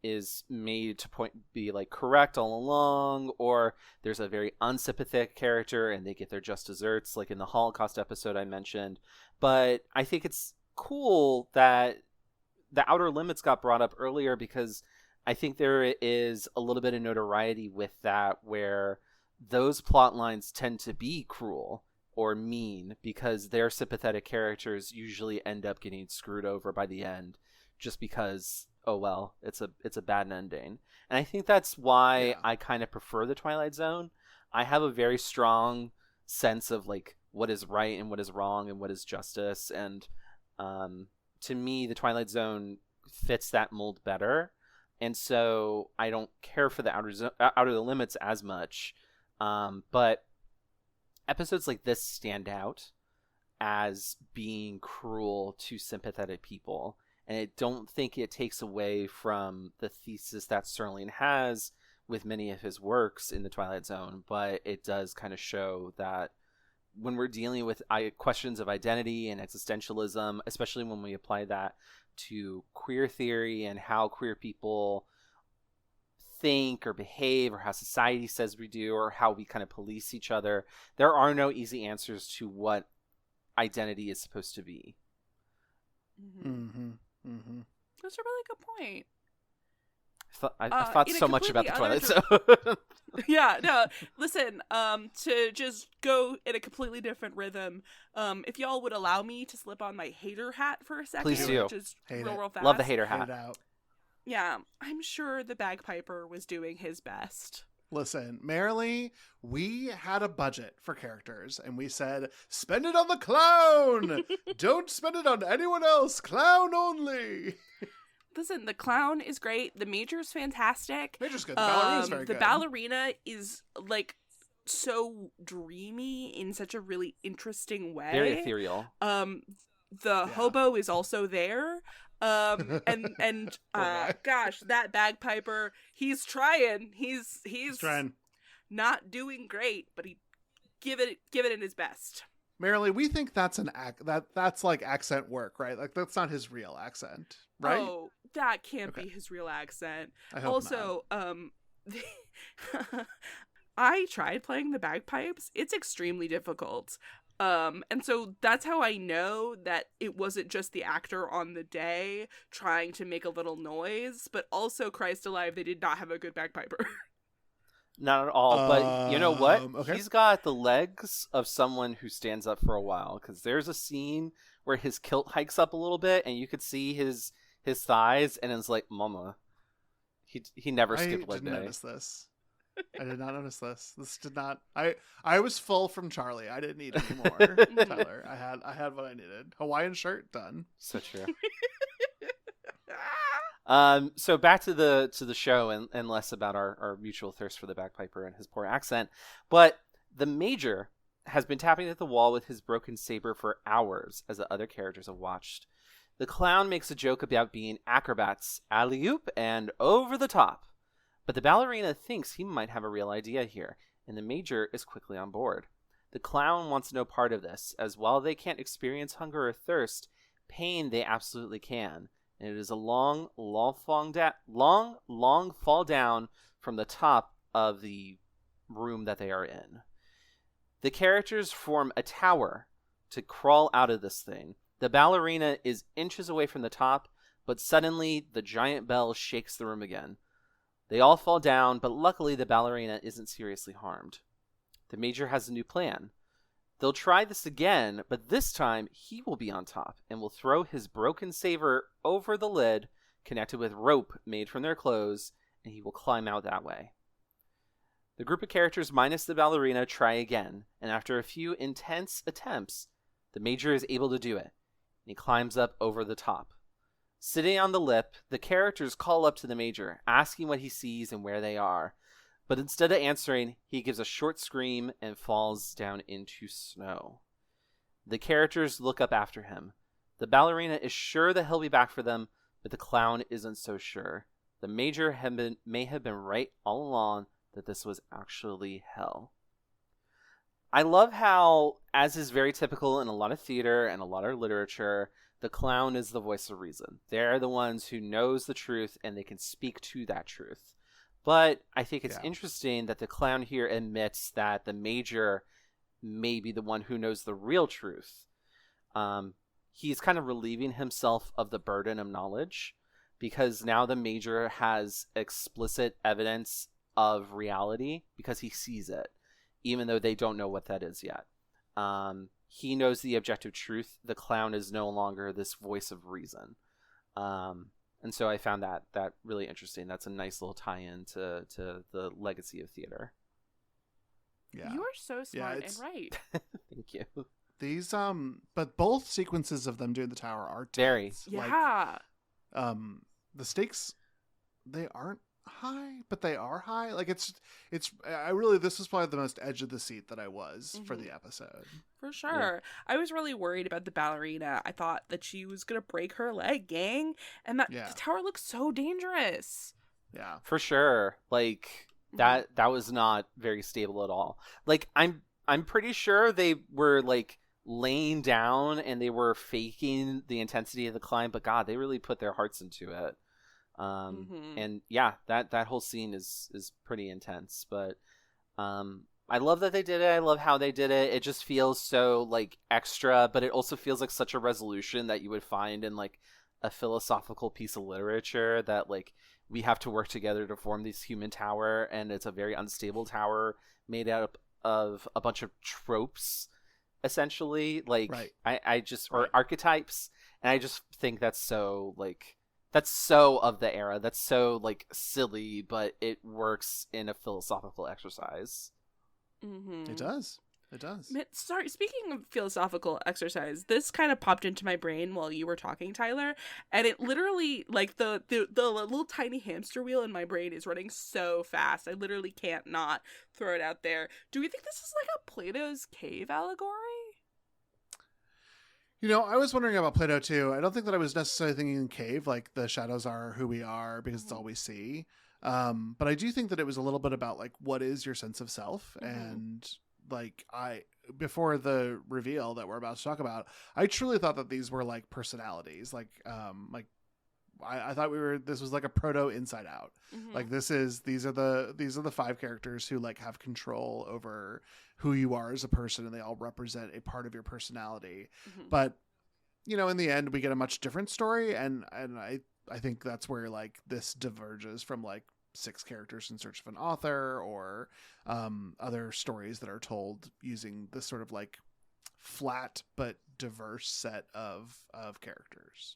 is made to be correct all along, or there's a very unsympathetic character and they get their just desserts, like in the Holocaust episode I mentioned. But I think it's cool that the Outer Limits got brought up earlier because I think there is a little bit of notoriety with that, where those plot lines tend to be cruel or mean because their sympathetic characters usually end up getting screwed over by the end just because, oh well, it's a bad ending. And I think that's why I kind of prefer the Twilight Zone. I have a very strong sense of what is right and what is wrong and what is justice, and to me the Twilight Zone fits that mold better, and so I don't care for the Outer the Limits as much, but episodes like this stand out as being cruel to sympathetic people, and I don't think it takes away from the thesis that Serling has with many of his works in the Twilight Zone, but it does kind of show that when we're dealing with questions of identity and existentialism, especially when we apply that to queer theory and how queer people think or behave, or how society says we do, or how we kind of police each other, there are no easy answers to what identity is supposed to be. Mm-hmm. Mm-hmm. That's a really good point. I thought so much about the Twilight Zone. Yeah, no, listen, to just go in a completely different rhythm, if y'all would allow me to slip on my hater hat for a second. Please do. Just real fast. Love the hater hat. Yeah, I'm sure the bagpiper was doing his best. Listen, Marilee, we had a budget for characters, and we said, spend it on the clown! Don't spend it on anyone else! Clown only! Listen, the clown is great. The major's fantastic. Major's good. The ballerina's very good. The good. ballerina is, like, so dreamy in such a really interesting way. Very ethereal. The hobo is also there. And gosh, that bagpiper, he's trying. He's trying. Not doing great, but he give it in his best. Marilee, we think that's that's like accent work, right? Like that's not his real accent, right? Oh, that can't be his real accent. I hope also, I tried playing the bagpipes. It's extremely difficult. And so that's how I know that it wasn't just the actor on the day trying to make a little noise, but also, Christ alive, they did not have a good bagpiper. Not at all, but you know what? Okay. He's got the legs of someone who stands up for a while, because there's a scene where his kilt hikes up a little bit, and you could see his thighs, and it's like, mama. He never skipped leg day. I didn't notice this. I did not notice this. This did not. I was full from Charlie. I didn't need any more, Tyler. I had what I needed. Hawaiian shirt done. So true. So back to the show and less about our mutual thirst for the bagpiper and his poor accent. But the major has been tapping at the wall with his broken saber for hours as the other characters have watched. The clown makes a joke about being acrobats, alley-oop, and over the top. But the ballerina thinks he might have a real idea here, and the major is quickly on board. The clown wants no part of this, as while they can't experience hunger or thirst, pain they absolutely can. And it is a long fall down from the top of the room that they are in. The characters form a tower to crawl out of this thing. The ballerina is inches away from the top, but suddenly the giant bell shakes the room again. They all fall down, but luckily the ballerina isn't seriously harmed. The major has a new plan. They'll try this again, but this time he will be on top and will throw his broken saber over the lid, connected with rope made from their clothes, and he will climb out that way. The group of characters minus the ballerina try again, and after a few intense attempts, the major is able to do it, and he climbs up over the top. Sitting on the lip, the characters call up to the major, asking what he sees and where they are. But instead of answering, he gives a short scream and falls down into snow. The characters look up after him. The ballerina is sure that he'll be back for them, but the clown isn't so sure. The major may have been right all along that this was actually hell. I love how, as is very typical in a lot of theater and a lot of literature, the clown is the voice of reason. They're the ones who knows the truth and they can speak to that truth. But I think it's interesting that the clown here admits that the major may be the one who knows the real truth. He's kind of relieving himself of the burden of knowledge because now the major has explicit evidence of reality because he sees it, even though they don't know what that is yet. He knows the objective truth. The clown is no longer this voice of reason. And so I found that really interesting. That's a nice little tie-in to the legacy of theater. Yeah. You are so smart and right. Thank you. These but both sequences of them doing the tower are tense. Very. Yeah. Like, the stakes, they aren't high, but they are high. Like this was probably the most edge of the seat that I was for the episode. For sure. Yeah. I was really worried about the ballerina. I thought that she was gonna break her leg, gang, and that the tower looks so dangerous. Yeah, for sure. Like that was not very stable at all. Like I'm pretty sure they were like laying down and they were faking the intensity of the climb, but God, they really put their hearts into it. And yeah, that whole scene is pretty intense, but I love that they did it. I love how they did it. It just feels so like extra, but it also feels like such a resolution that you would find in like a philosophical piece of literature that like we have to work together to form this human tower, and it's a very unstable tower made out of a bunch of tropes, essentially, like right. I just or archetypes, and I just think that's so of the era. That's so like silly, but it works in a philosophical exercise. It does. Sorry, speaking of philosophical exercise, this kind of popped into my brain while you were talking, Tyler, and it literally, like, the little tiny hamster wheel in my brain is running so fast. I literally can't not throw it out there. Do we think this is like a Plato's cave allegory? You know, I was wondering about Plato too. I don't think that I was necessarily thinking cave, like the shadows are who we are because it's all we see. But I do think that it was a little bit about like, what is your sense of self? And like before the reveal that we're about to talk about, I truly thought that these were like personalities. Like I thought this was like a proto Inside Out. Like these are the 5 characters who like have control over who you are as a person, and they all represent a part of your personality. But you know, in the end, we get a much different story, and I think that's where like this diverges from like 6 characters in search of an author, or other stories that are told using this sort of like flat but diverse set of characters.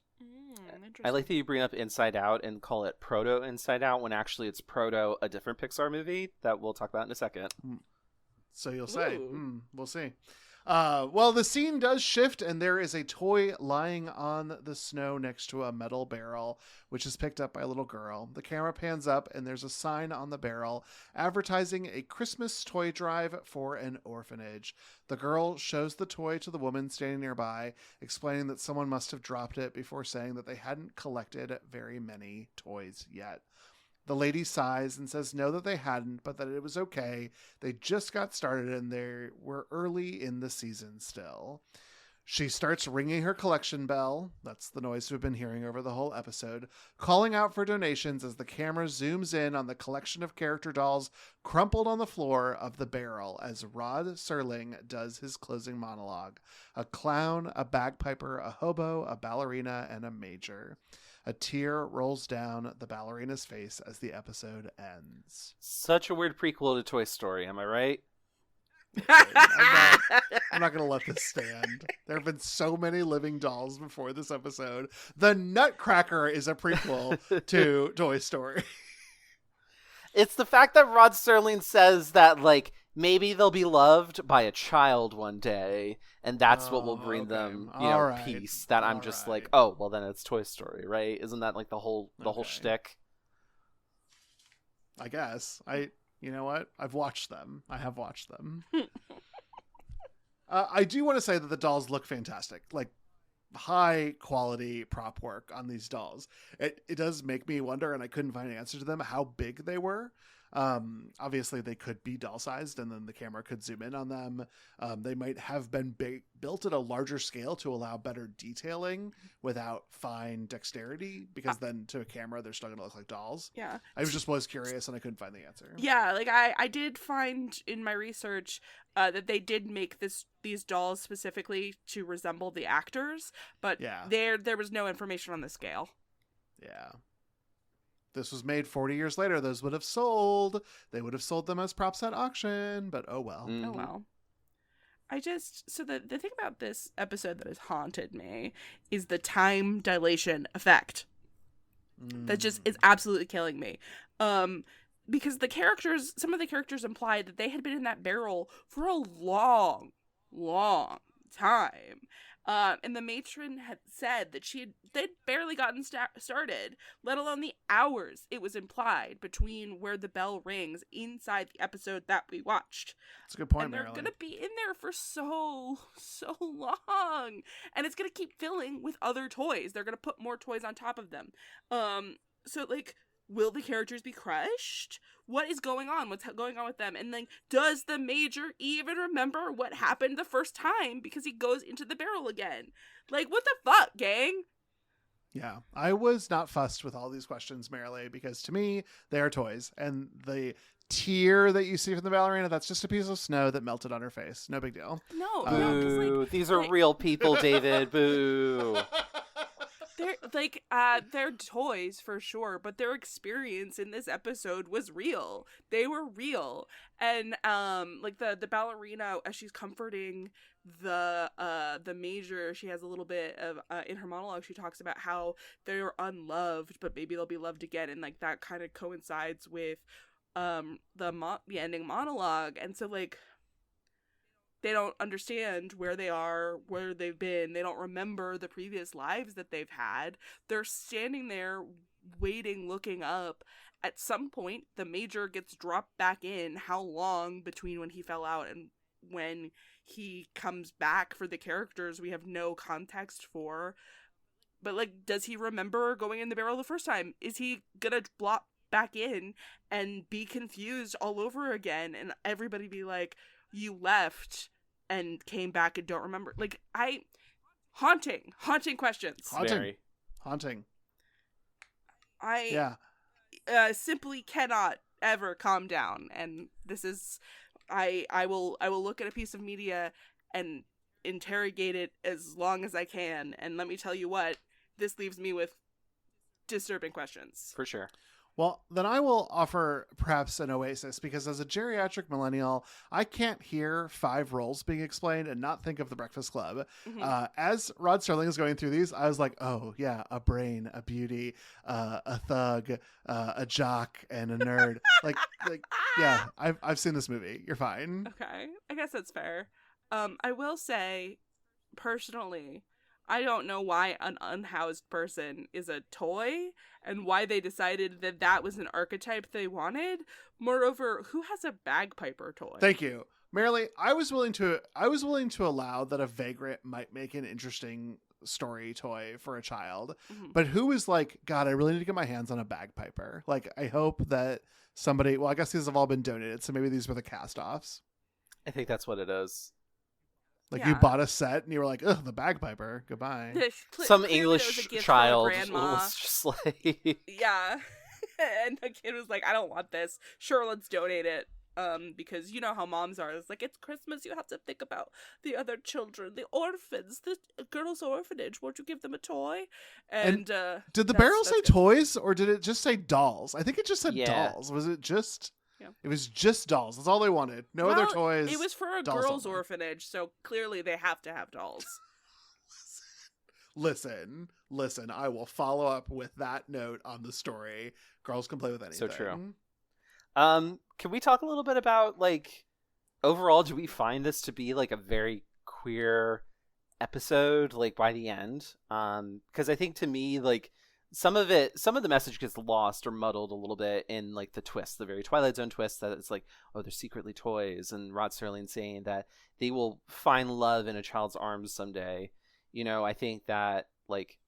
I like that you bring up Inside Out and call it proto Inside Out when actually it's proto a different Pixar movie that we'll talk about in a second. So you'll say. We'll see. Well, the scene does shift, and there is a toy lying on the snow next to a metal barrel, which is picked up by a little girl. The camera pans up, and there's a sign on the barrel advertising a Christmas toy drive for an orphanage. The girl shows the toy to the woman standing nearby, explaining that someone must have dropped it before saying that they hadn't collected very many toys yet. The lady sighs and says no, that they hadn't, but that it was okay. They just got started and they were early in the season still. She starts ringing her collection bell. That's the noise we've been hearing over the whole episode, calling out for donations as the camera zooms in on the collection of character dolls crumpled on the floor of the barrel as Rod Serling does his closing monologue. A clown, a bagpiper, a hobo, a ballerina, and a major. A tear rolls down the ballerina's face as the episode ends. Such a weird prequel to Toy Story, am I right? I'm not going to let this stand. There have been so many living dolls before this episode. The Nutcracker is a prequel to Toy Story. It's the fact that Rod Serling says that, like, maybe they'll be loved by a child one day, and that's what will bring them, peace. That I'm just like, oh, well, then it's Toy Story, right? Isn't that like the whole shtick? I guess. You know what? I've watched them. I have watched them. I do want to say that the dolls look fantastic. Like, high quality prop work on these dolls. It does make me wonder, and I couldn't find an answer to them, how big they were. Obviously they could be doll sized, and then the camera could zoom in on them. They might have been built at a larger scale to allow better detailing without fine dexterity, because then to a camera they're still gonna look like dolls. Yeah, I was curious and I couldn't find the answer. Yeah, like I did find in my research that they did make these dolls specifically to resemble the actors, but there was no information on the scale. Yeah. This was made 40 years later. Those would have sold. They would have sold them as props at auction, but oh well. Oh well. So the thing about this episode that has haunted me is the time dilation effect. That just is absolutely killing me. Because some of the characters implied that they had been in that barrel for a long, long time. And the matron had said that they'd barely gotten started, let alone the hours it was implied between where the bell rings inside the episode that we watched. That's a good point, and they're Marilyn. going to be in there for so long. And it's going to keep filling with other toys. They're going to put more toys on top of them. So, like, will the characters be crushed? What is going on? What's going on with them? And like, does the major even remember what happened the first time because he goes into the barrel again? Like, what the fuck, gang? Yeah, I was not fussed with all these questions, Marilee, because to me, they are toys. And the tear that you see from the ballerina, that's just a piece of snow that melted on her face. No big deal. No, boo. Like, these are real people, David. Boo. they're toys for sure, but their experience in this episode was real. They were real. And like the ballerina, as she's comforting the major, she has a little bit of in her monologue, she talks about how they're unloved, but maybe they'll be loved again, and like that kind of coincides with the ending monologue. And so like they don't understand where they are, where they've been. They don't remember the previous lives that they've had. They're standing there waiting, looking up. At some point, the major gets dropped back in. How long between when he fell out and when he comes back for the characters, we have no context for. But, like, does he remember going in the barrel the first time? Is he gonna blop back in and be confused all over again? And everybody be like, you left and came back and don't remember. Like, haunting questions. Haunting. I simply cannot ever calm down. And this is, I will look at a piece of media and interrogate it as long as I can. And let me tell you what, this leaves me with disturbing questions. For sure. Well, then I will offer perhaps an oasis, because as a geriatric millennial, I can't hear 5 roles being explained and not think of The Breakfast Club. Mm-hmm. As Rod Serling is going through these, I was like, oh, yeah, a brain, a beauty, a thug, a jock, and a nerd. like, yeah, I've seen this movie. You're fine. Okay, I guess that's fair. I will say, personally, I don't know why an unhoused person is a toy and why they decided that that was an archetype they wanted. Moreover, who has a bagpiper toy? Thank you. Marilee, I was willing to allow that a vagrant might make an interesting story toy for a child. Mm-hmm. But who is like, God, I really need to get my hands on a bagpiper. Like, I hope that somebody, well, I guess these have all been donated, so maybe these were the cast-offs. I think that's what it is. Like, you bought a set and you were like, ugh, the bagpiper, goodbye. Some English child was just like... Yeah. And the kid was like, I don't want this. Sure, let's donate it. Because you know how moms are. It's like, it's Christmas, you have to think about the other children, the orphans, the girls' orphanage. Won't you give them a toy? And did the barrel say toys, or did it just say dolls? I think it just said dolls. Was it just... Yeah. It was just dolls. That's all they wanted. No other toys. It was for a girls' orphanage, so clearly they have to have dolls. Listen. I will follow up with that note on the story. Girls can play with anything. So true. Can we talk a little bit about, like, overall, do we find this to be, like, a very queer episode, like, by the end? Because I think, to me, like, some of the message gets lost or muddled a little bit in, like, the twist, the very Twilight Zone twist, that it's like, oh, they're secretly toys, and Rod Serling saying that they will find love in a child's arms someday. You know, I think that, like,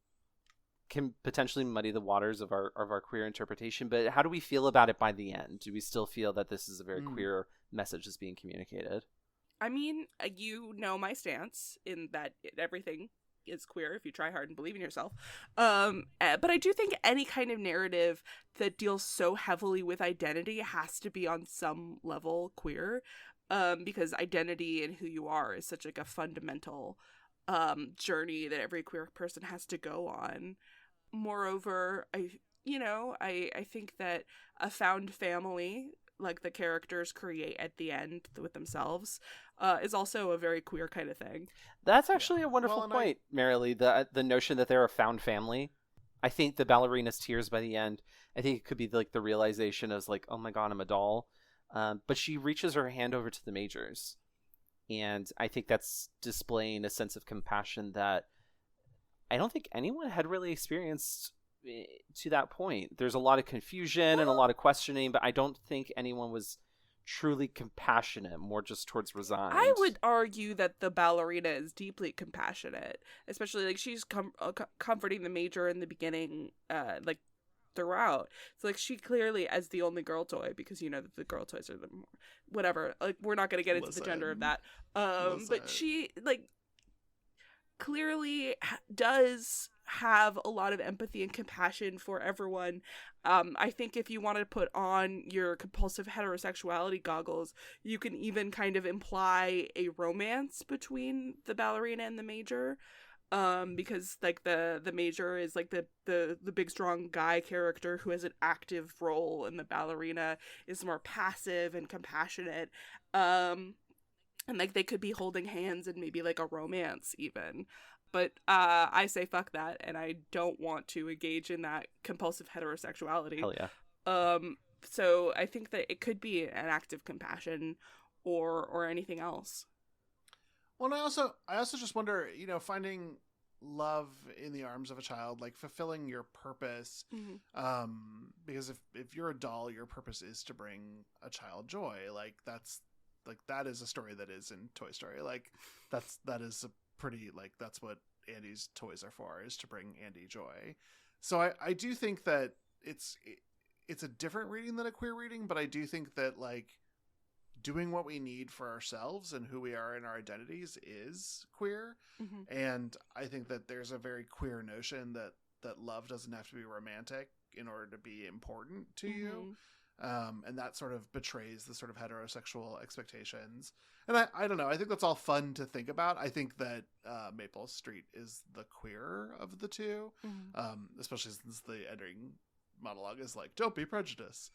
can potentially muddy the waters of our queer interpretation, but how do we feel about it by the end? Do we still feel that this is a very queer message that's being communicated? I mean, you know my stance in that everything is queer if you try hard and believe in yourself. But I do think any kind of narrative that deals so heavily with identity has to be on some level queer, because identity and who you are is such like a fundamental journey that every queer person has to go on. Moreover, I think that a found family, like the characters create at the end with themselves, is also a very queer kind of thing. That's actually a wonderful point, Marilee. The notion that they're a found family. I think the ballerina's tears by the end, I think it could be like the realization of like, oh my God, I'm a doll. But she reaches her hand over to the majors. And I think that's displaying a sense of compassion that I don't think anyone had really experienced to that point. There's a lot of confusion and a lot of questioning, but I don't think anyone was truly compassionate, more just towards resigned. I would argue that the ballerina is deeply compassionate, especially like she's comforting the major in the beginning, like throughout. So like she clearly, as the only girl toy, because you know that the girl toys are the more, whatever, like we're not going to get into the gender of that, but she like clearly does have a lot of empathy and compassion for everyone. I think if you want to put on your compulsive heterosexuality goggles, you can even kind of imply a romance between the ballerina and the major. because like the major is like the big strong guy character who has an active role, and the ballerina is more passive and compassionate, and like they could be holding hands and maybe like a romance even. But I say fuck that, and I don't want to engage in that compulsive heterosexuality. Hell yeah. So I think that it could be an act of compassion or anything else. Well, and I also just wonder, you know, finding love in the arms of a child, like fulfilling your purpose. Mm-hmm. Because if you're a doll, your purpose is to bring a child joy. Like that is a story that is in Toy Story. Like that is a pretty, like, that's what Andy's toys are for, is to bring Andy joy. So I do think that it's a different reading than a queer reading, but I do think that, like, doing what we need for ourselves and who we are in our identities is queer. Mm-hmm. And I think that there's a very queer notion that love doesn't have to be romantic in order to be important to Mm-hmm. you. And that sort of betrays the sort of heterosexual expectations. And I don't know. I think that's all fun to think about. I think that Maple Street is the queer of the two, especially since the ending monologue is like, don't be prejudiced,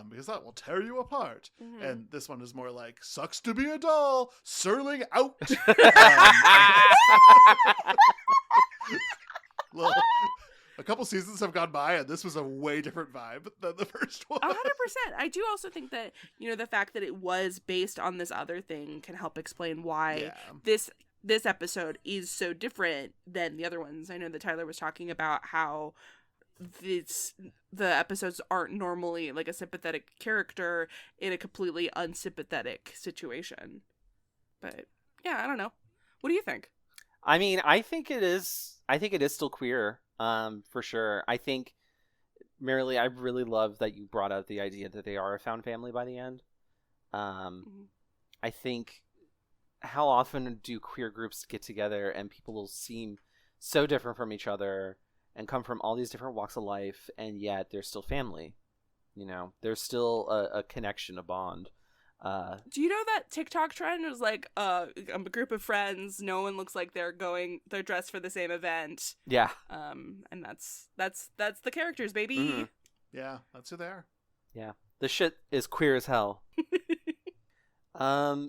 because that will tear you apart. Mm-hmm. And this one is more like, sucks to be a doll, Serling out. Well, a couple seasons have gone by, and this was a way different vibe than the first one. 100%. I do also think that, you know, the fact that it was based on this other thing can help explain why this episode is so different than the other ones. I know that Tyler was talking about how the episodes aren't normally like a sympathetic character in a completely unsympathetic situation. But yeah, I don't know. What do you think? I mean, I think it is still queer, for sure. I think, Marilee, I really love that you brought out the idea that they are a found family by the end. I think, how often do queer groups get together and people will seem so different from each other and come from all these different walks of life, and yet they're still family. You know, there's still a connection, a bond. Do you know that TikTok trend was like a group of friends, no one looks like they're dressed for the same event. Yeah. And that's the characters, baby. Mm-hmm. Yeah, that's who they are. Yeah. The shit is queer as hell.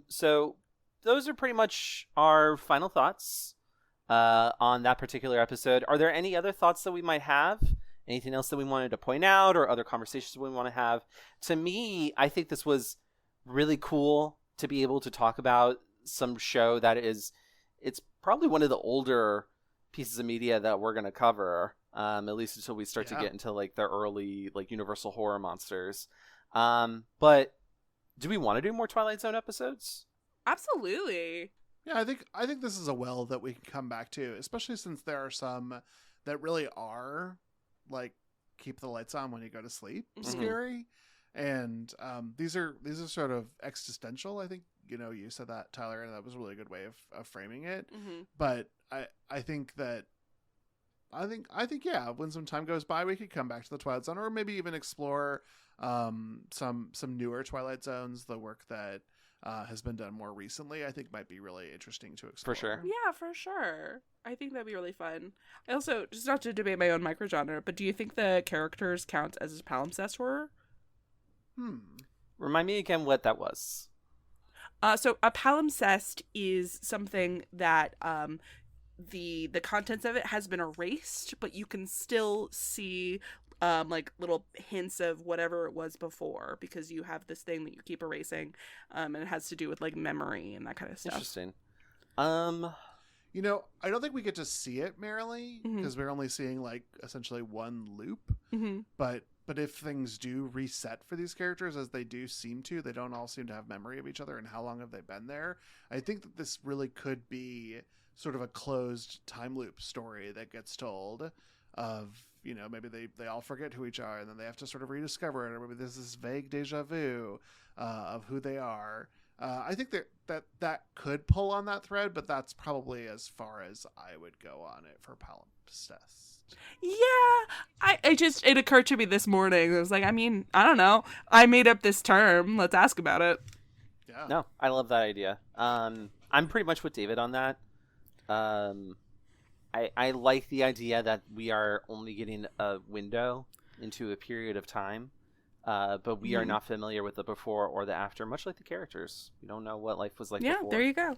So those are pretty much our final thoughts on that particular episode. Are there any other thoughts that we might have? Anything else that we wanted to point out, or other conversations we want to have? To me, I think this was really cool to be able to talk about some show that it's probably one of the older pieces of media that we're going to cover, at least until we start to get into like the early like Universal horror monsters. But do we want to do more Twilight Zone episodes? Absolutely. Yeah, I think this is a well that we can come back to, especially since there are some that really are like keep the lights on when you go to sleep, scary. And these are sort of existential. I think, you know, you said that, Tyler, and that was a really good way of framing it. But I think yeah, when some time goes by, we could come back to the Twilight Zone, or maybe even explore some newer Twilight Zones. The work that has been done more recently, I think, might be really interesting to explore. For sure. Yeah, for sure. I think that'd be really fun. I also, just not to debate my own microgenre, but do you think the characters count as palimpsest horror? Remind me again what that was. So a palimpsest is something that the contents of it has been erased, but you can still see like little hints of whatever it was before, because you have this thing that you keep erasing, and it has to do with like memory and that kind of stuff. Interesting. You know, I don't think we get to see it, Marilee, because we're only seeing like essentially one loop. But if things do reset for these characters, as they do seem to, they don't all seem to have memory of each other, and how long have they been there? I think that this really could be sort of a closed time loop story that gets told of, you know, maybe they all forget who each are, and then they have to sort of rediscover it, or maybe there's this vague deja vu of who they are. I think that could pull on that thread, but that's probably as far as I would go on it for palimpsest. Yeah, it occurred to me this morning. I was like, I mean, I don't know. I made up this term. Let's ask about it. Yeah. No, I love that idea. I'm pretty much with David on that. I like the idea that we are only getting a window into a period of time, but we are not familiar with the before or the after, much like the characters. We don't know what life was like before. Yeah, there you go.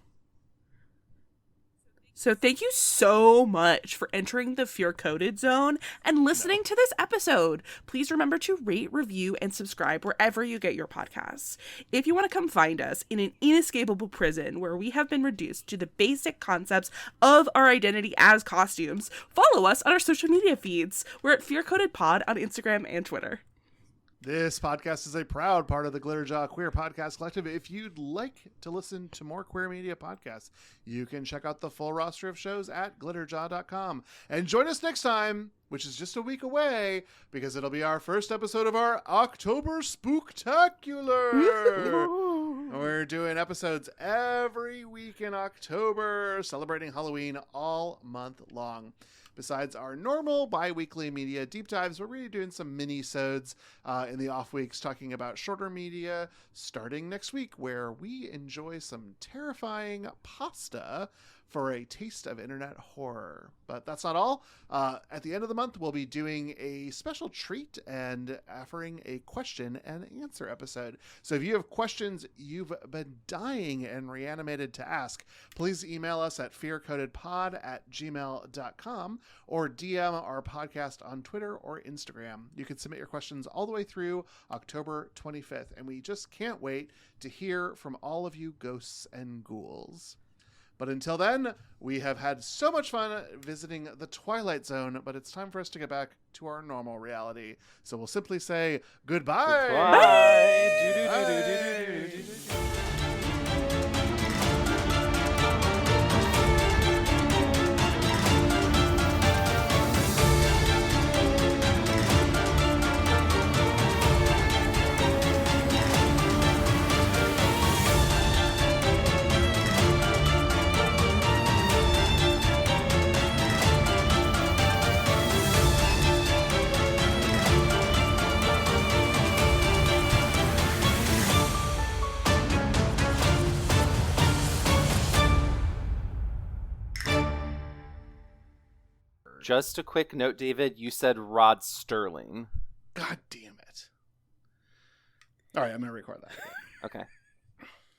So thank you so much for entering the Fear Coded Zone and listening to this episode. Please remember to rate, review, and subscribe wherever you get your podcasts. If you want to come find us in an inescapable prison where we have been reduced to the basic concepts of our identity as costumes, follow us on our social media feeds. We're at Fear Coded Pod on Instagram and Twitter. This podcast is a proud part of the Glitterjaw Queer Podcast Collective. If you'd like to listen to more queer media podcasts, you can check out the full roster of shows at glitterjaw.com. And join us next time, which is just a week away, because it'll be our first episode of our October Spooktacular. We're doing episodes every week in October, celebrating Halloween all month long. Besides our normal bi-weekly media deep dives, we're really doing some mini-sodes in the off weeks talking about shorter media starting next week, where we enjoy some terrifying pasta for a taste of internet horror. But that's not all. At the end of the month, we'll be doing a special treat and offering a question and answer episode. So if you have questions you've been dying and reanimated to ask, please email us at fearcodedpod@gmail.com or DM our podcast on Twitter or Instagram. You can submit your questions all the way through October 25th, and we just can't wait to hear from all of you ghosts and ghouls. But until then, we have had so much fun visiting the Twilight Zone, but it's time for us to get back to our normal reality. So we'll simply say goodbye. Bye. Just a quick note, David, you said Rod Serling. God damn it. All right, I'm going to record that again. Okay.